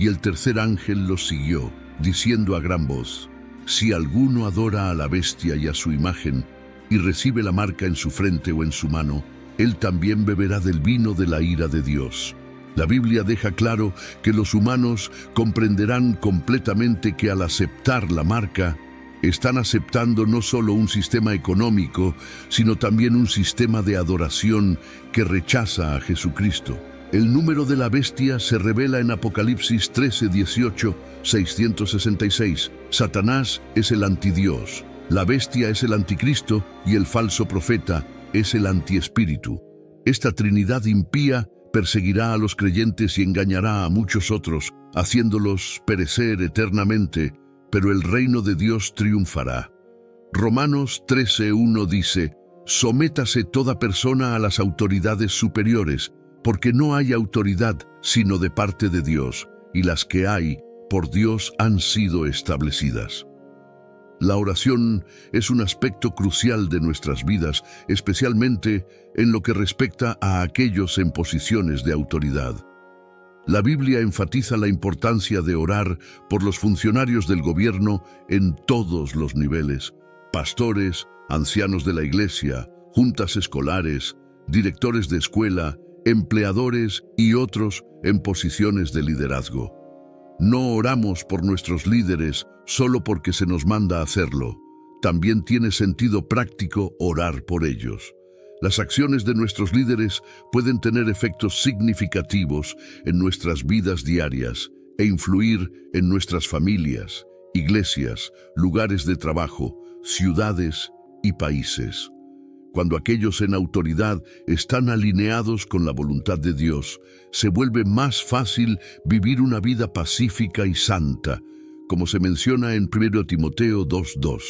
Speaker 1: «Y el tercer ángel los siguió, diciendo a gran voz: si alguno adora a la bestia y a su imagen, y recibe la marca en su frente o en su mano, él también beberá del vino de la ira de Dios». La Biblia deja claro que los humanos comprenderán completamente que al aceptar la marca, están aceptando no solo un sistema económico, sino también un sistema de adoración que rechaza a Jesucristo. El número de la bestia se revela en Apocalipsis 13:18, 666. Satanás es el antidios, la bestia es el anticristo y el falso profeta es el antiespíritu. Esta trinidad impía perseguirá a los creyentes y engañará a muchos otros, haciéndolos perecer eternamente, pero el reino de Dios triunfará. Romanos 13:1 dice: «Sométase toda persona a las autoridades superiores, porque no hay autoridad sino de parte de Dios, y las que hay, por Dios han sido establecidas». La oración es un aspecto crucial de nuestras vidas, especialmente en lo que respecta a aquellos en posiciones de autoridad. La Biblia enfatiza la importancia de orar por los funcionarios del gobierno en todos los niveles: pastores, ancianos de la iglesia, juntas escolares, directores de escuela, empleadores y otros en posiciones de liderazgo. No oramos por nuestros líderes solo porque se nos manda hacerlo. También tiene sentido práctico orar por ellos. Las acciones de nuestros líderes pueden tener efectos significativos en nuestras vidas diarias e influir en nuestras familias, iglesias, lugares de trabajo, ciudades y países. Cuando aquellos en autoridad están alineados con la voluntad de Dios, se vuelve más fácil vivir una vida pacífica y santa, como se menciona en 1 Timoteo 2:2.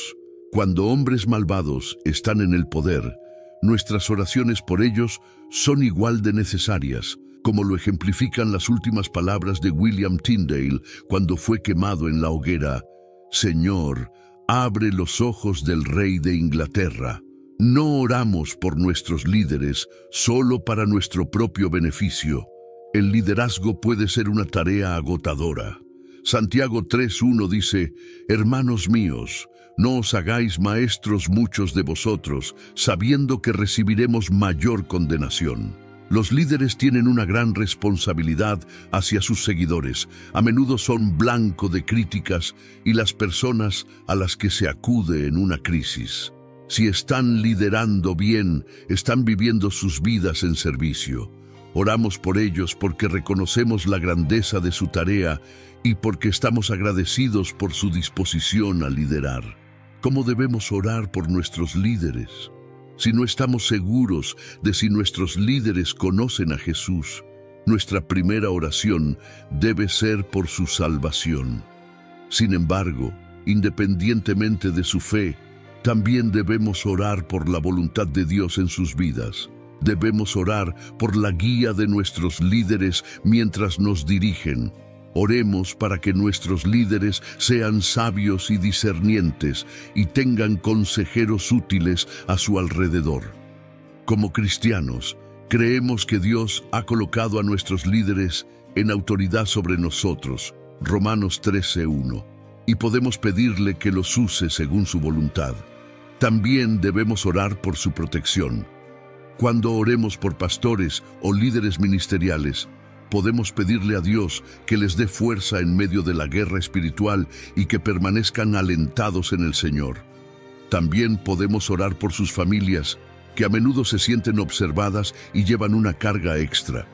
Speaker 1: Cuando hombres malvados están en el poder, nuestras oraciones por ellos son igual de necesarias, como lo ejemplifican las últimas palabras de William Tyndale cuando fue quemado en la hoguera: «Señor, abre los ojos del rey de Inglaterra». No oramos por nuestros líderes solo para nuestro propio beneficio. El liderazgo puede ser una tarea agotadora. Santiago 3:1 dice: «Hermanos míos, no os hagáis maestros muchos de vosotros, sabiendo que recibiremos mayor condenación». Los líderes tienen una gran responsabilidad hacia sus seguidores. A menudo son blanco de críticas y las personas a las que se acude en una crisis. Si están liderando bien, están viviendo sus vidas en servicio. Oramos por ellos porque reconocemos la grandeza de su tarea y porque estamos agradecidos por su disposición a liderar. ¿Cómo debemos orar por nuestros líderes? Si no estamos seguros de si nuestros líderes conocen a Jesús, nuestra primera oración debe ser por su salvación. Sin embargo, independientemente de su fe, también debemos orar por la voluntad de Dios en sus vidas. Debemos orar por la guía de nuestros líderes mientras nos dirigen. Oremos para que nuestros líderes sean sabios y discernientes y tengan consejeros útiles a su alrededor. Como cristianos, creemos que Dios ha colocado a nuestros líderes en autoridad sobre nosotros, Romanos 13:1, y podemos pedirle que los use según su voluntad. También debemos orar por su protección. Cuando oremos por pastores o líderes ministeriales, podemos pedirle a Dios que les dé fuerza en medio de la guerra espiritual y que permanezcan alentados en el Señor. También podemos orar por sus familias, que a menudo se sienten observadas y llevan una carga extra.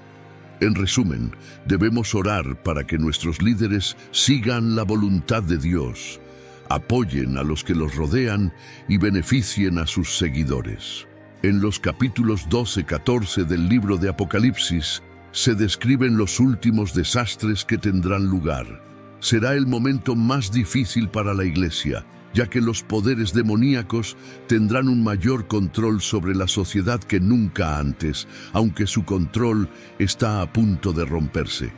Speaker 1: En resumen, debemos orar para que nuestros líderes sigan la voluntad de Dios, apoyen a los que los rodean y beneficien a sus seguidores. En los capítulos 12-14 del libro de Apocalipsis se describen los últimos desastres que tendrán lugar. Será el momento más difícil para la Iglesia, ya que los poderes demoníacos tendrán un mayor control sobre la sociedad que nunca antes, aunque su control está a punto de romperse.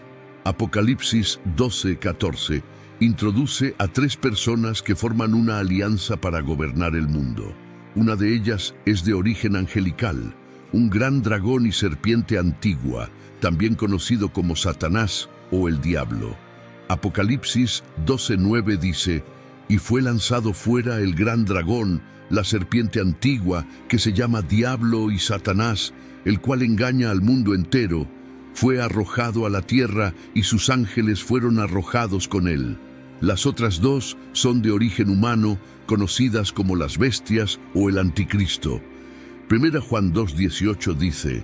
Speaker 1: Apocalipsis 12-14 introduce a 3 personas que forman una alianza para gobernar el mundo. Una de ellas es de origen angelical, un gran dragón y serpiente antigua, también conocido como Satanás o el Diablo. Apocalipsis 12:9 dice: «Y fue lanzado fuera el gran dragón, la serpiente antigua, que se llama Diablo y Satanás, el cual engaña al mundo entero. Fue arrojado a la tierra y sus ángeles fueron arrojados con él». Las otras 2 son de origen humano, conocidas como las bestias o el anticristo. 1 Juan 2:18 dice: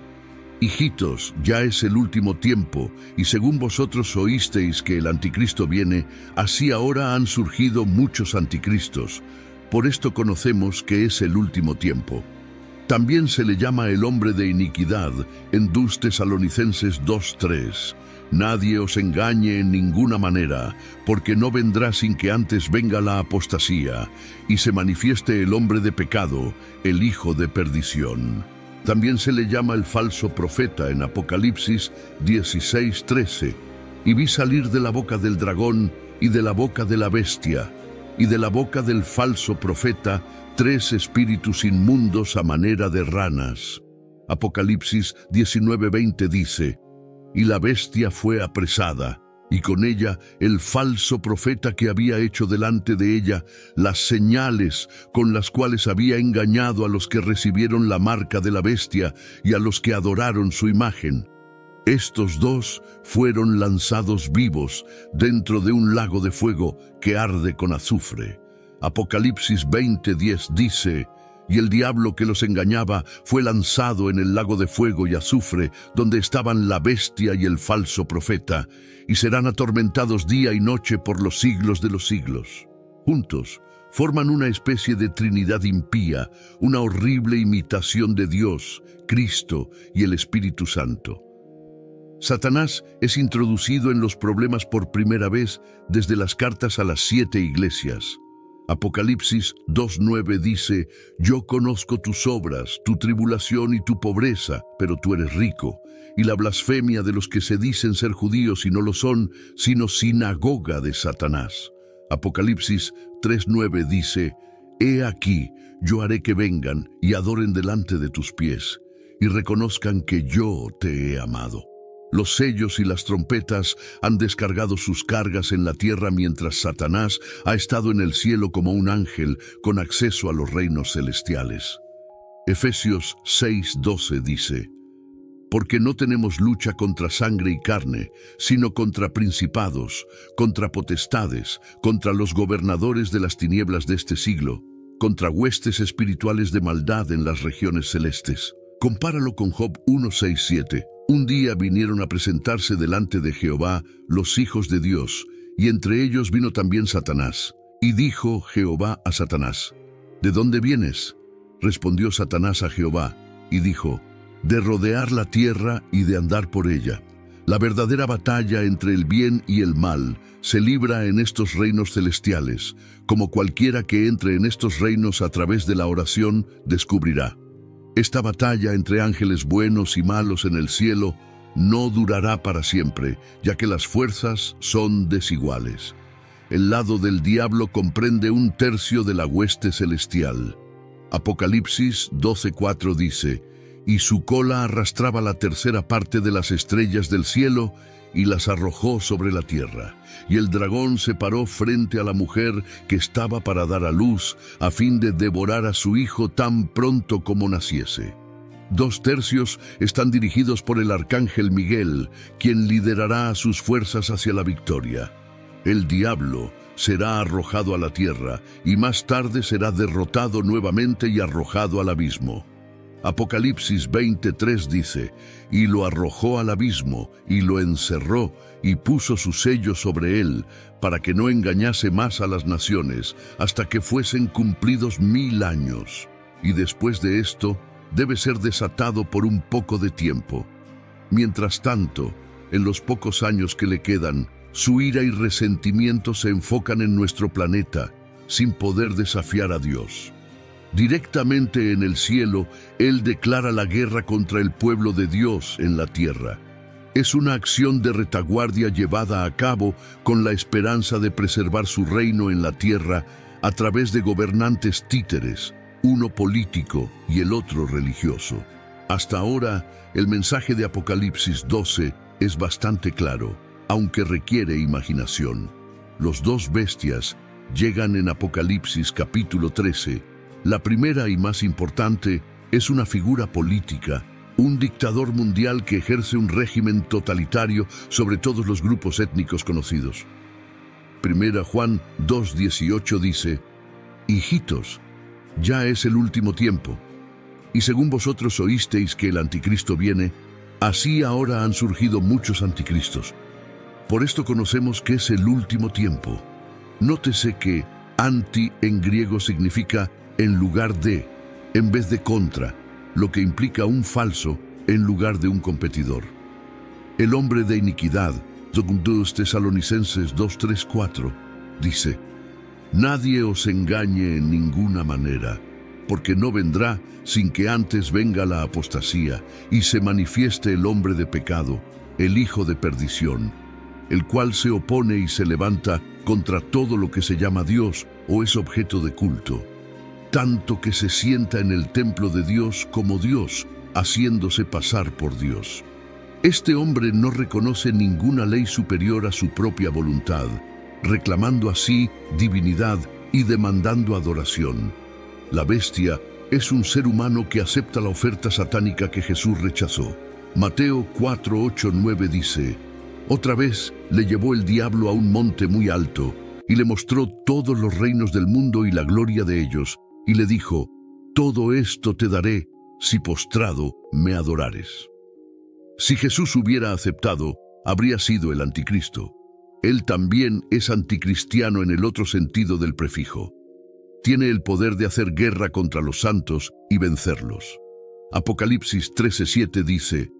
Speaker 1: «Hijitos, ya es el último tiempo, y según vosotros oísteis que el anticristo viene, así ahora han surgido muchos anticristos. Por esto conocemos que es el último tiempo». También se le llama el hombre de iniquidad en 2 Tesalonicenses 2:3. «Nadie os engañe en ninguna manera, porque no vendrá sin que antes venga la apostasía, y se manifieste el hombre de pecado, el hijo de perdición». También se le llama el falso profeta en Apocalipsis 16:13. «Y vi salir de la boca del dragón, y de la boca de la bestia, y de la boca del falso profeta, 3 espíritus inmundos a manera de ranas». Apocalipsis 19:20 dice: «Y la bestia fue apresada, y con ella el falso profeta que había hecho delante de ella las señales con las cuales había engañado a los que recibieron la marca de la bestia y a los que adoraron su imagen. Estos 2 fueron lanzados vivos dentro de un lago de fuego que arde con azufre». Apocalipsis 20:10 dice: «Y el diablo que los engañaba fue lanzado en el lago de fuego y azufre, donde estaban la bestia y el falso profeta, y serán atormentados día y noche por los siglos de los siglos». Juntos forman una especie de trinidad impía, una horrible imitación de Dios, Cristo y el Espíritu Santo. Satanás es introducido en los problemas por primera vez desde las cartas a las 7 iglesias. Apocalipsis 2:9 dice: «Yo conozco tus obras, tu tribulación y tu pobreza, pero tú eres rico, y la blasfemia de los que se dicen ser judíos y no lo son, sino sinagoga de Satanás». Apocalipsis 3:9 dice: «He aquí, yo haré que vengan y adoren delante de tus pies, y reconozcan que yo te he amado». Los sellos y las trompetas han descargado sus cargas en la tierra mientras Satanás ha estado en el cielo como un ángel con acceso a los reinos celestiales. Efesios 6:12 dice: «Porque no tenemos lucha contra sangre y carne, sino contra principados, contra potestades, contra los gobernadores de las tinieblas de este siglo, contra huestes espirituales de maldad en las regiones celestes». Compáralo con Job 1:6-7. «Un día vinieron a presentarse delante de Jehová los hijos de Dios, y entre ellos vino también Satanás. Y dijo Jehová a Satanás: ¿De dónde vienes? Respondió Satanás a Jehová, y dijo: De rodear la tierra y de andar por ella. La verdadera batalla entre el bien y el mal se libra en estos reinos celestiales, como cualquiera que entre en estos reinos a través de la oración descubrirá. Esta batalla entre ángeles buenos y malos en el cielo no durará para siempre, ya que las fuerzas son desiguales. El lado del diablo comprende 1/3 de la hueste celestial. Apocalipsis 12:4 dice: «Y su cola arrastraba la 1/3 parte de las estrellas del cielo y las arrojó sobre la tierra. Y el dragón se paró frente a la mujer que estaba para dar a luz, a fin de devorar a su hijo tan pronto como naciese. 2/3 están dirigidos por el arcángel Miguel, quien liderará a sus fuerzas hacia la victoria. El diablo será arrojado a la tierra, y más tarde será derrotado nuevamente y arrojado al abismo». Apocalipsis 20:3 dice: «Y lo arrojó al abismo, y lo encerró, y puso su sello sobre él, para que no engañase más a las naciones, hasta que fuesen cumplidos 1000 años. Y después de esto, debe ser desatado por un poco de tiempo. Mientras tanto, en los pocos años que le quedan, su ira y resentimiento se enfocan en nuestro planeta, sin poder desafiar a Dios. Directamente en el cielo, Él declara la guerra contra el pueblo de Dios en la tierra. Es una acción de retaguardia llevada a cabo con la esperanza de preservar su reino en la tierra a través de gobernantes títeres, uno político y el otro religioso. Hasta ahora, el mensaje de Apocalipsis 12 es bastante claro, aunque requiere imaginación. Los dos bestias llegan en Apocalipsis capítulo 13. La primera y más importante es una figura política, un dictador mundial que ejerce un régimen totalitario sobre todos los grupos étnicos conocidos. Primera Juan 2:18 dice: «Hijitos, ya es el último tiempo, y según vosotros oísteis que el anticristo viene, así ahora han surgido muchos anticristos. Por esto conocemos que es el último tiempo». Nótese que anti en griego significa en lugar de, en vez de contra, lo que implica un falso en lugar de un competidor. El hombre de iniquidad, según 2 Tesalonicenses 2:3-4, dice: «Nadie os engañe en ninguna manera, porque no vendrá sin que antes venga la apostasía y se manifieste el hombre de pecado, el hijo de perdición, el cual se opone y se levanta contra todo lo que se llama Dios o es objeto de culto, tanto que se sienta en el templo de Dios como Dios, haciéndose pasar por Dios. Este hombre no reconoce ninguna ley superior a su propia voluntad, reclamando así divinidad y demandando adoración. La bestia es un ser humano que acepta la oferta satánica que Jesús rechazó. Mateo 4:8-9 dice: «Otra vez le llevó el diablo a un monte muy alto, y le mostró todos los reinos del mundo y la gloria de ellos, y le dijo: todo esto te daré si postrado me adorares». Si Jesús hubiera aceptado, habría sido el anticristo. Él también es anticristiano en el otro sentido del prefijo. Tiene el poder de hacer guerra contra los santos y vencerlos. Apocalipsis 13:7 dice: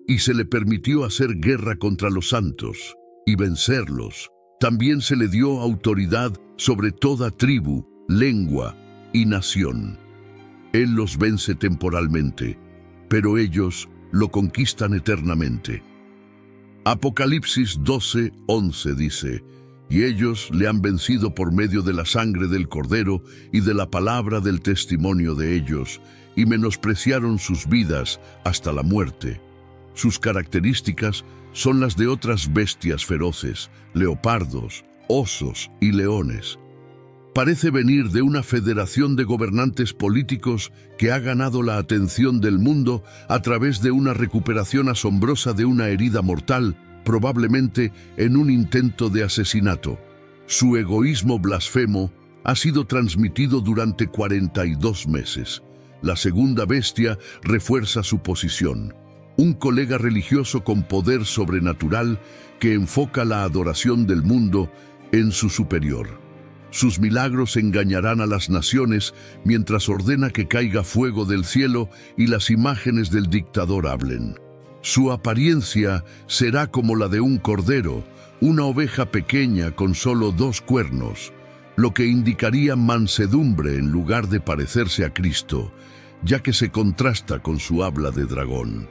Speaker 1: «Y se le permitió hacer guerra contra los santos y vencerlos. También se le dio autoridad sobre toda tribu, lengua y nación. Él los vence temporalmente, pero ellos lo conquistan eternamente». Apocalipsis 12:11 dice: «Y ellos le han vencido por medio de la sangre del Cordero y de la palabra del testimonio de ellos, y menospreciaron sus vidas hasta la muerte». Sus características son las de otras bestias feroces, leopardos, osos y leones. Parece venir de una federación de gobernantes políticos que ha ganado la atención del mundo a través de una recuperación asombrosa de una herida mortal, probablemente en un intento de asesinato. Su egoísmo blasfemo ha sido transmitido durante 42 meses. La segunda bestia refuerza su posición. Un colega religioso con poder sobrenatural que enfoca la adoración del mundo en su superior. Sus milagros engañarán a las naciones mientras ordena que caiga fuego del cielo y las imágenes del dictador hablen. Su apariencia será como la de un cordero, una oveja pequeña con solo 2 cuernos, lo que indicaría mansedumbre en lugar de parecerse a Cristo, ya que se contrasta con su habla de dragón.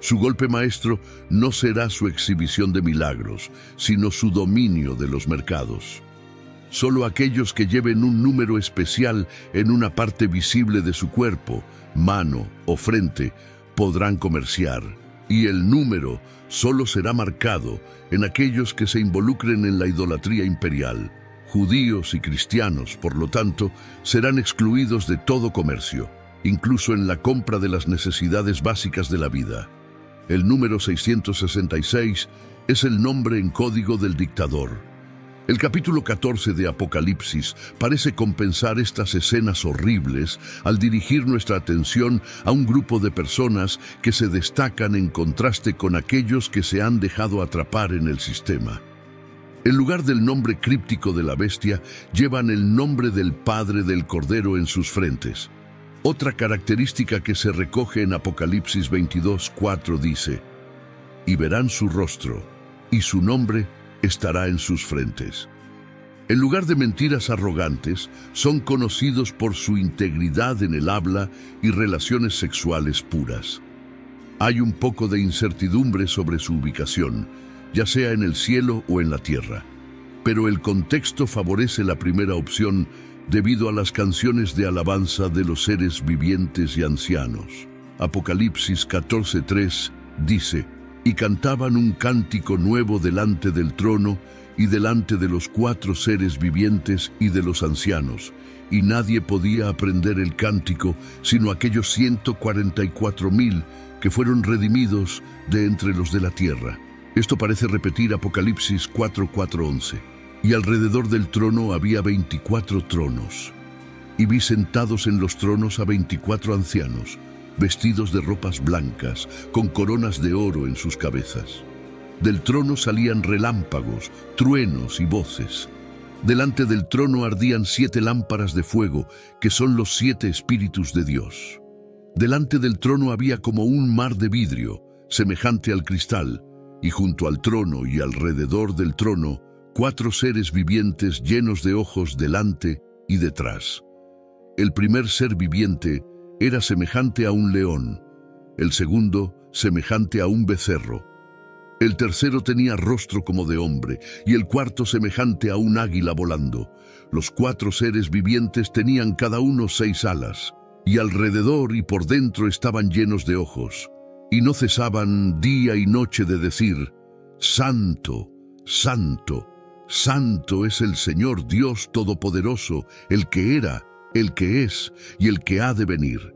Speaker 1: Su golpe maestro no será su exhibición de milagros, sino su dominio de los mercados. Solo aquellos que lleven un número especial en una parte visible de su cuerpo, mano o frente, podrán comerciar, y el número solo será marcado en aquellos que se involucren en la idolatría imperial. Judíos y cristianos, por lo tanto, serán excluidos de todo comercio, incluso en la compra de las necesidades básicas de la vida. El número 666 es el nombre en código del dictador. El capítulo 14 de Apocalipsis parece compensar estas escenas horribles al dirigir nuestra atención a un grupo de personas que se destacan en contraste con aquellos que se han dejado atrapar en el sistema. En lugar del nombre críptico de la bestia, llevan el nombre del Padre del Cordero en sus frentes. Otra característica que se recoge en Apocalipsis 22:4 dice: y verán su rostro, y su nombre estará en sus frentes. En lugar de mentiras arrogantes, son conocidos por su integridad en el habla y relaciones sexuales puras. Hay un poco de incertidumbre sobre su ubicación, ya sea en el cielo o en la tierra, pero el contexto favorece la primera opción debido a las canciones de alabanza de los seres vivientes y ancianos. Apocalipsis 14:3 dice: y cantaban un cántico nuevo delante del trono y delante de los 4 seres vivientes y de los ancianos, y nadie podía aprender el cántico sino aquellos 144,000 que fueron redimidos de entre los de la tierra. Esto parece repetir Apocalipsis 4:11. Y alrededor del trono había 24 tronos, y vi sentados en los tronos a 24 ancianos, vestidos de ropas blancas, con coronas de oro en sus cabezas. Del trono salían relámpagos, truenos y voces. Delante del trono ardían 7 lámparas de fuego, que son los 7 espíritus de Dios. Delante del trono había como un mar de vidrio, semejante al cristal, y junto al trono y alrededor del trono, 4 seres vivientes llenos de ojos delante y detrás. El primer ser viviente era semejante a un león, el segundo semejante a un becerro, el tercero tenía rostro como de hombre, y el cuarto semejante a un águila volando. Los 4 seres vivientes tenían cada uno 6 alas, y alrededor y por dentro estaban llenos de ojos, y no cesaban día y noche de decir: Santo, Santo, Santo es el Señor Dios Todopoderoso, el que era, el que es y el que ha de venir.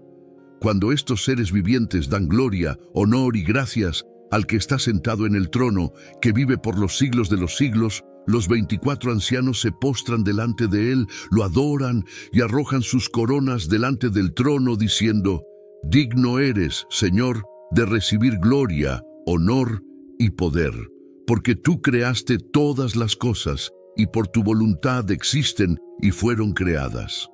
Speaker 1: Cuando estos seres vivientes dan gloria, honor y gracias al que está sentado en el trono, que vive por los siglos de los siglos, los 24 ancianos se postran delante de él, lo adoran y arrojan sus coronas delante del trono, diciendo: Digno eres, Señor, de recibir gloria, honor y poder, porque tú creaste todas las cosas, y por tu voluntad existen y fueron creadas.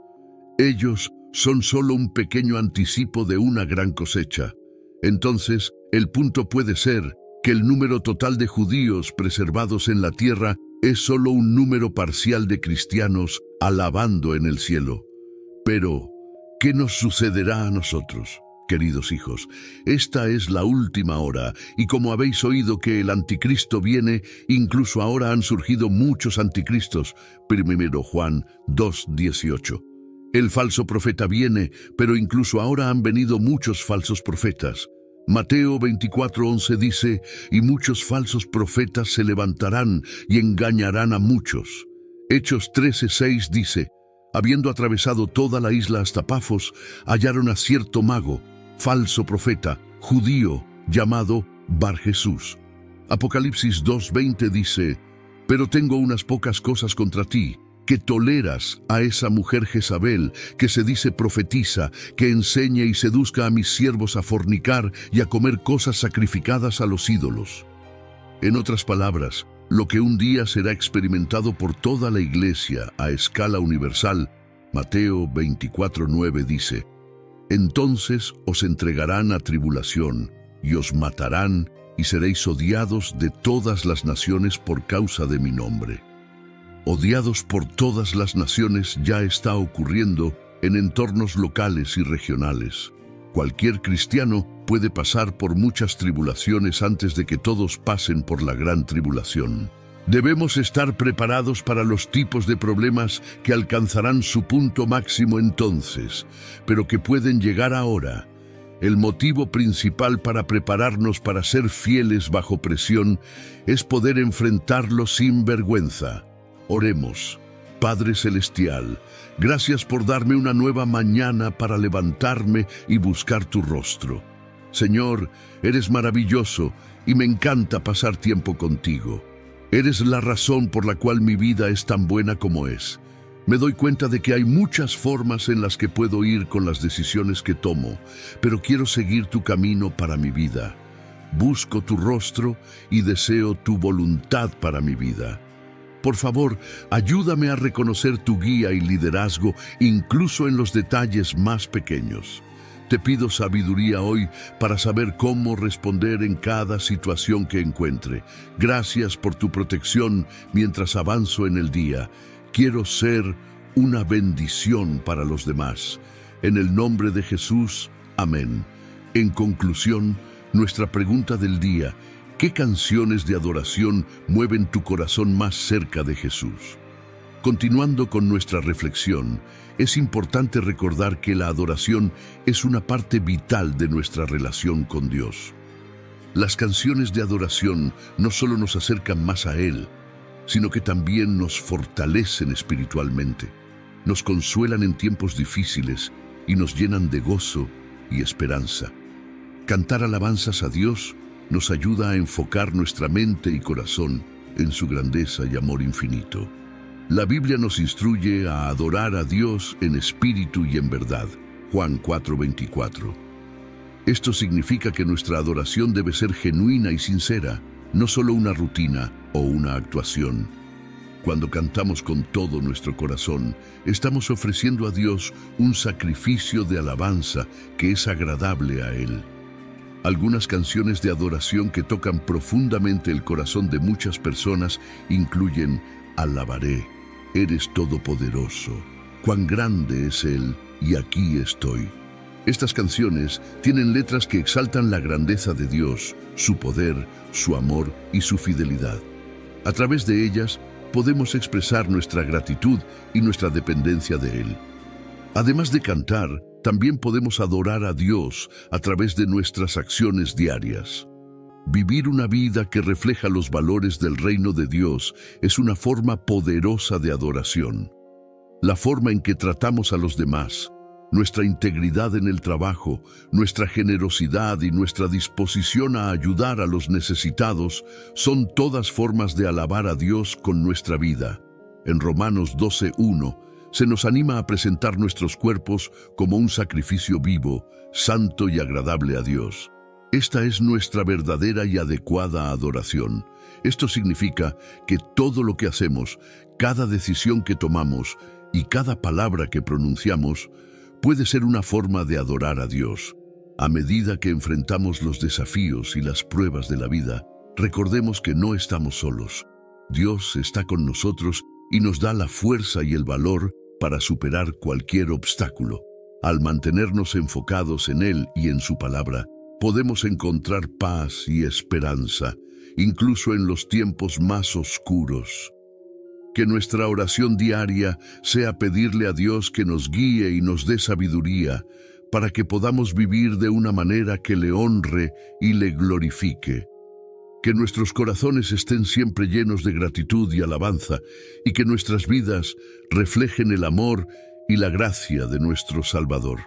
Speaker 1: Ellos son solo un pequeño anticipo de una gran cosecha. Entonces, el punto puede ser que el número total de judíos preservados en la tierra es solo un número parcial de cristianos alabando en el cielo. Pero, ¿qué nos sucederá a nosotros? Queridos hijos, esta es la última hora, y como habéis oído que el anticristo viene, incluso ahora han surgido muchos anticristos. 1 Juan 2:18. El falso profeta viene, pero incluso ahora han venido muchos falsos profetas. Mateo 24:11 dice: y muchos falsos profetas se levantarán y engañarán a muchos. Hechos 13:6 dice: habiendo atravesado toda la isla hasta Pafos, hallaron a cierto mago, falso profeta, judío, llamado Bar-Jesús. Apocalipsis 2:20 dice: pero tengo unas pocas cosas contra ti, que toleras a esa mujer Jezabel, que se dice profetiza, que enseña y seduzca a mis siervos a fornicar y a comer cosas sacrificadas a los ídolos. En otras palabras, lo que un día será experimentado por toda la iglesia a escala universal, Mateo 24:9 dice: entonces os entregarán a tribulación, y os matarán, y seréis odiados de todas las naciones por causa de mi nombre. Odiados por todas las naciones ya está ocurriendo en entornos locales y regionales. Cualquier cristiano puede pasar por muchas tribulaciones antes de que todos pasen por la gran tribulación. Debemos estar preparados para los tipos de problemas que alcanzarán su punto máximo entonces, pero que pueden llegar ahora. El motivo principal para prepararnos para ser fieles bajo presión es poder enfrentarlo sin vergüenza. Oremos. Padre Celestial, gracias por darme una nueva mañana para levantarme y buscar tu rostro. Señor, eres maravilloso y me encanta pasar tiempo contigo. Eres la razón por la cual mi vida es tan buena como es. Me doy cuenta de que hay muchas formas en las que puedo ir con las decisiones que tomo, pero quiero seguir tu camino para mi vida. Busco tu rostro y deseo tu voluntad para mi vida. Por favor, ayúdame a reconocer tu guía y liderazgo incluso en los detalles más pequeños. Te pido sabiduría hoy para saber cómo responder en cada situación que encuentre. Gracias por tu protección mientras avanzo en el día. Quiero ser una bendición para los demás. En el nombre de Jesús, amén. En conclusión, nuestra pregunta del día: ¿qué canciones de adoración mueven tu corazón más cerca de Jesús? Continuando con nuestra reflexión, es importante recordar que la adoración es una parte vital de nuestra relación con Dios. Las canciones de adoración no solo nos acercan más a Él, sino que también nos fortalecen espiritualmente, nos consuelan en tiempos difíciles y nos llenan de gozo y esperanza. Cantar alabanzas a Dios nos ayuda a enfocar nuestra mente y corazón en su grandeza y amor infinito. La Biblia nos instruye a adorar a Dios en espíritu y en verdad. Juan 4:24. Esto significa que nuestra adoración debe ser genuina y sincera, no solo una rutina o una actuación. Cuando cantamos con todo nuestro corazón, estamos ofreciendo a Dios un sacrificio de alabanza que es agradable a Él. Algunas canciones de adoración que tocan profundamente el corazón de muchas personas incluyen Alabaré, eres todopoderoso, cuán grande es Él, y aquí estoy. Estas canciones tienen letras que exaltan la grandeza de Dios, su poder, su amor y su fidelidad. A través de ellas podemos expresar nuestra gratitud y nuestra dependencia de Él. Además de cantar, también podemos adorar a Dios a través de nuestras acciones diarias. Vivir una vida que refleja los valores del reino de Dios es una forma poderosa de adoración. La forma en que tratamos a los demás, nuestra integridad en el trabajo, nuestra generosidad y nuestra disposición a ayudar a los necesitados son todas formas de alabar a Dios con nuestra vida. En Romanos 12:1 se nos anima a presentar nuestros cuerpos como un sacrificio vivo, santo y agradable a Dios. Esta es nuestra verdadera y adecuada adoración. Esto significa que todo lo que hacemos, cada decisión que tomamos y cada palabra que pronunciamos puede ser una forma de adorar a Dios. A medida que enfrentamos los desafíos y las pruebas de la vida, recordemos que no estamos solos. Dios está con nosotros y nos da la fuerza y el valor para superar cualquier obstáculo. Al mantenernos enfocados en Él y en su palabra, podemos encontrar paz y esperanza, incluso en los tiempos más oscuros. Que nuestra oración diaria sea pedirle a Dios que nos guíe y nos dé sabiduría para que podamos vivir de una manera que le honre y le glorifique. Que nuestros corazones estén siempre llenos de gratitud y alabanza y que nuestras vidas reflejen el amor y la gracia de nuestro Salvador.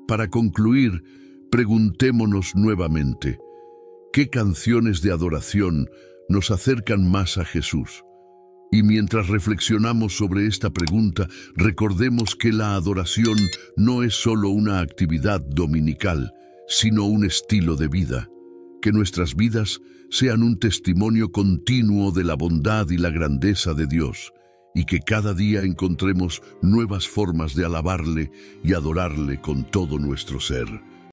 Speaker 1: Para concluir, preguntémonos nuevamente, ¿qué canciones de adoración nos acercan más a Jesús? Y mientras reflexionamos sobre esta pregunta, recordemos que la adoración no es solo una actividad dominical, sino un estilo de vida. Que nuestras vidas sean un testimonio continuo de la bondad y la grandeza de Dios, y que cada día encontremos nuevas formas de alabarle y adorarle con todo nuestro ser.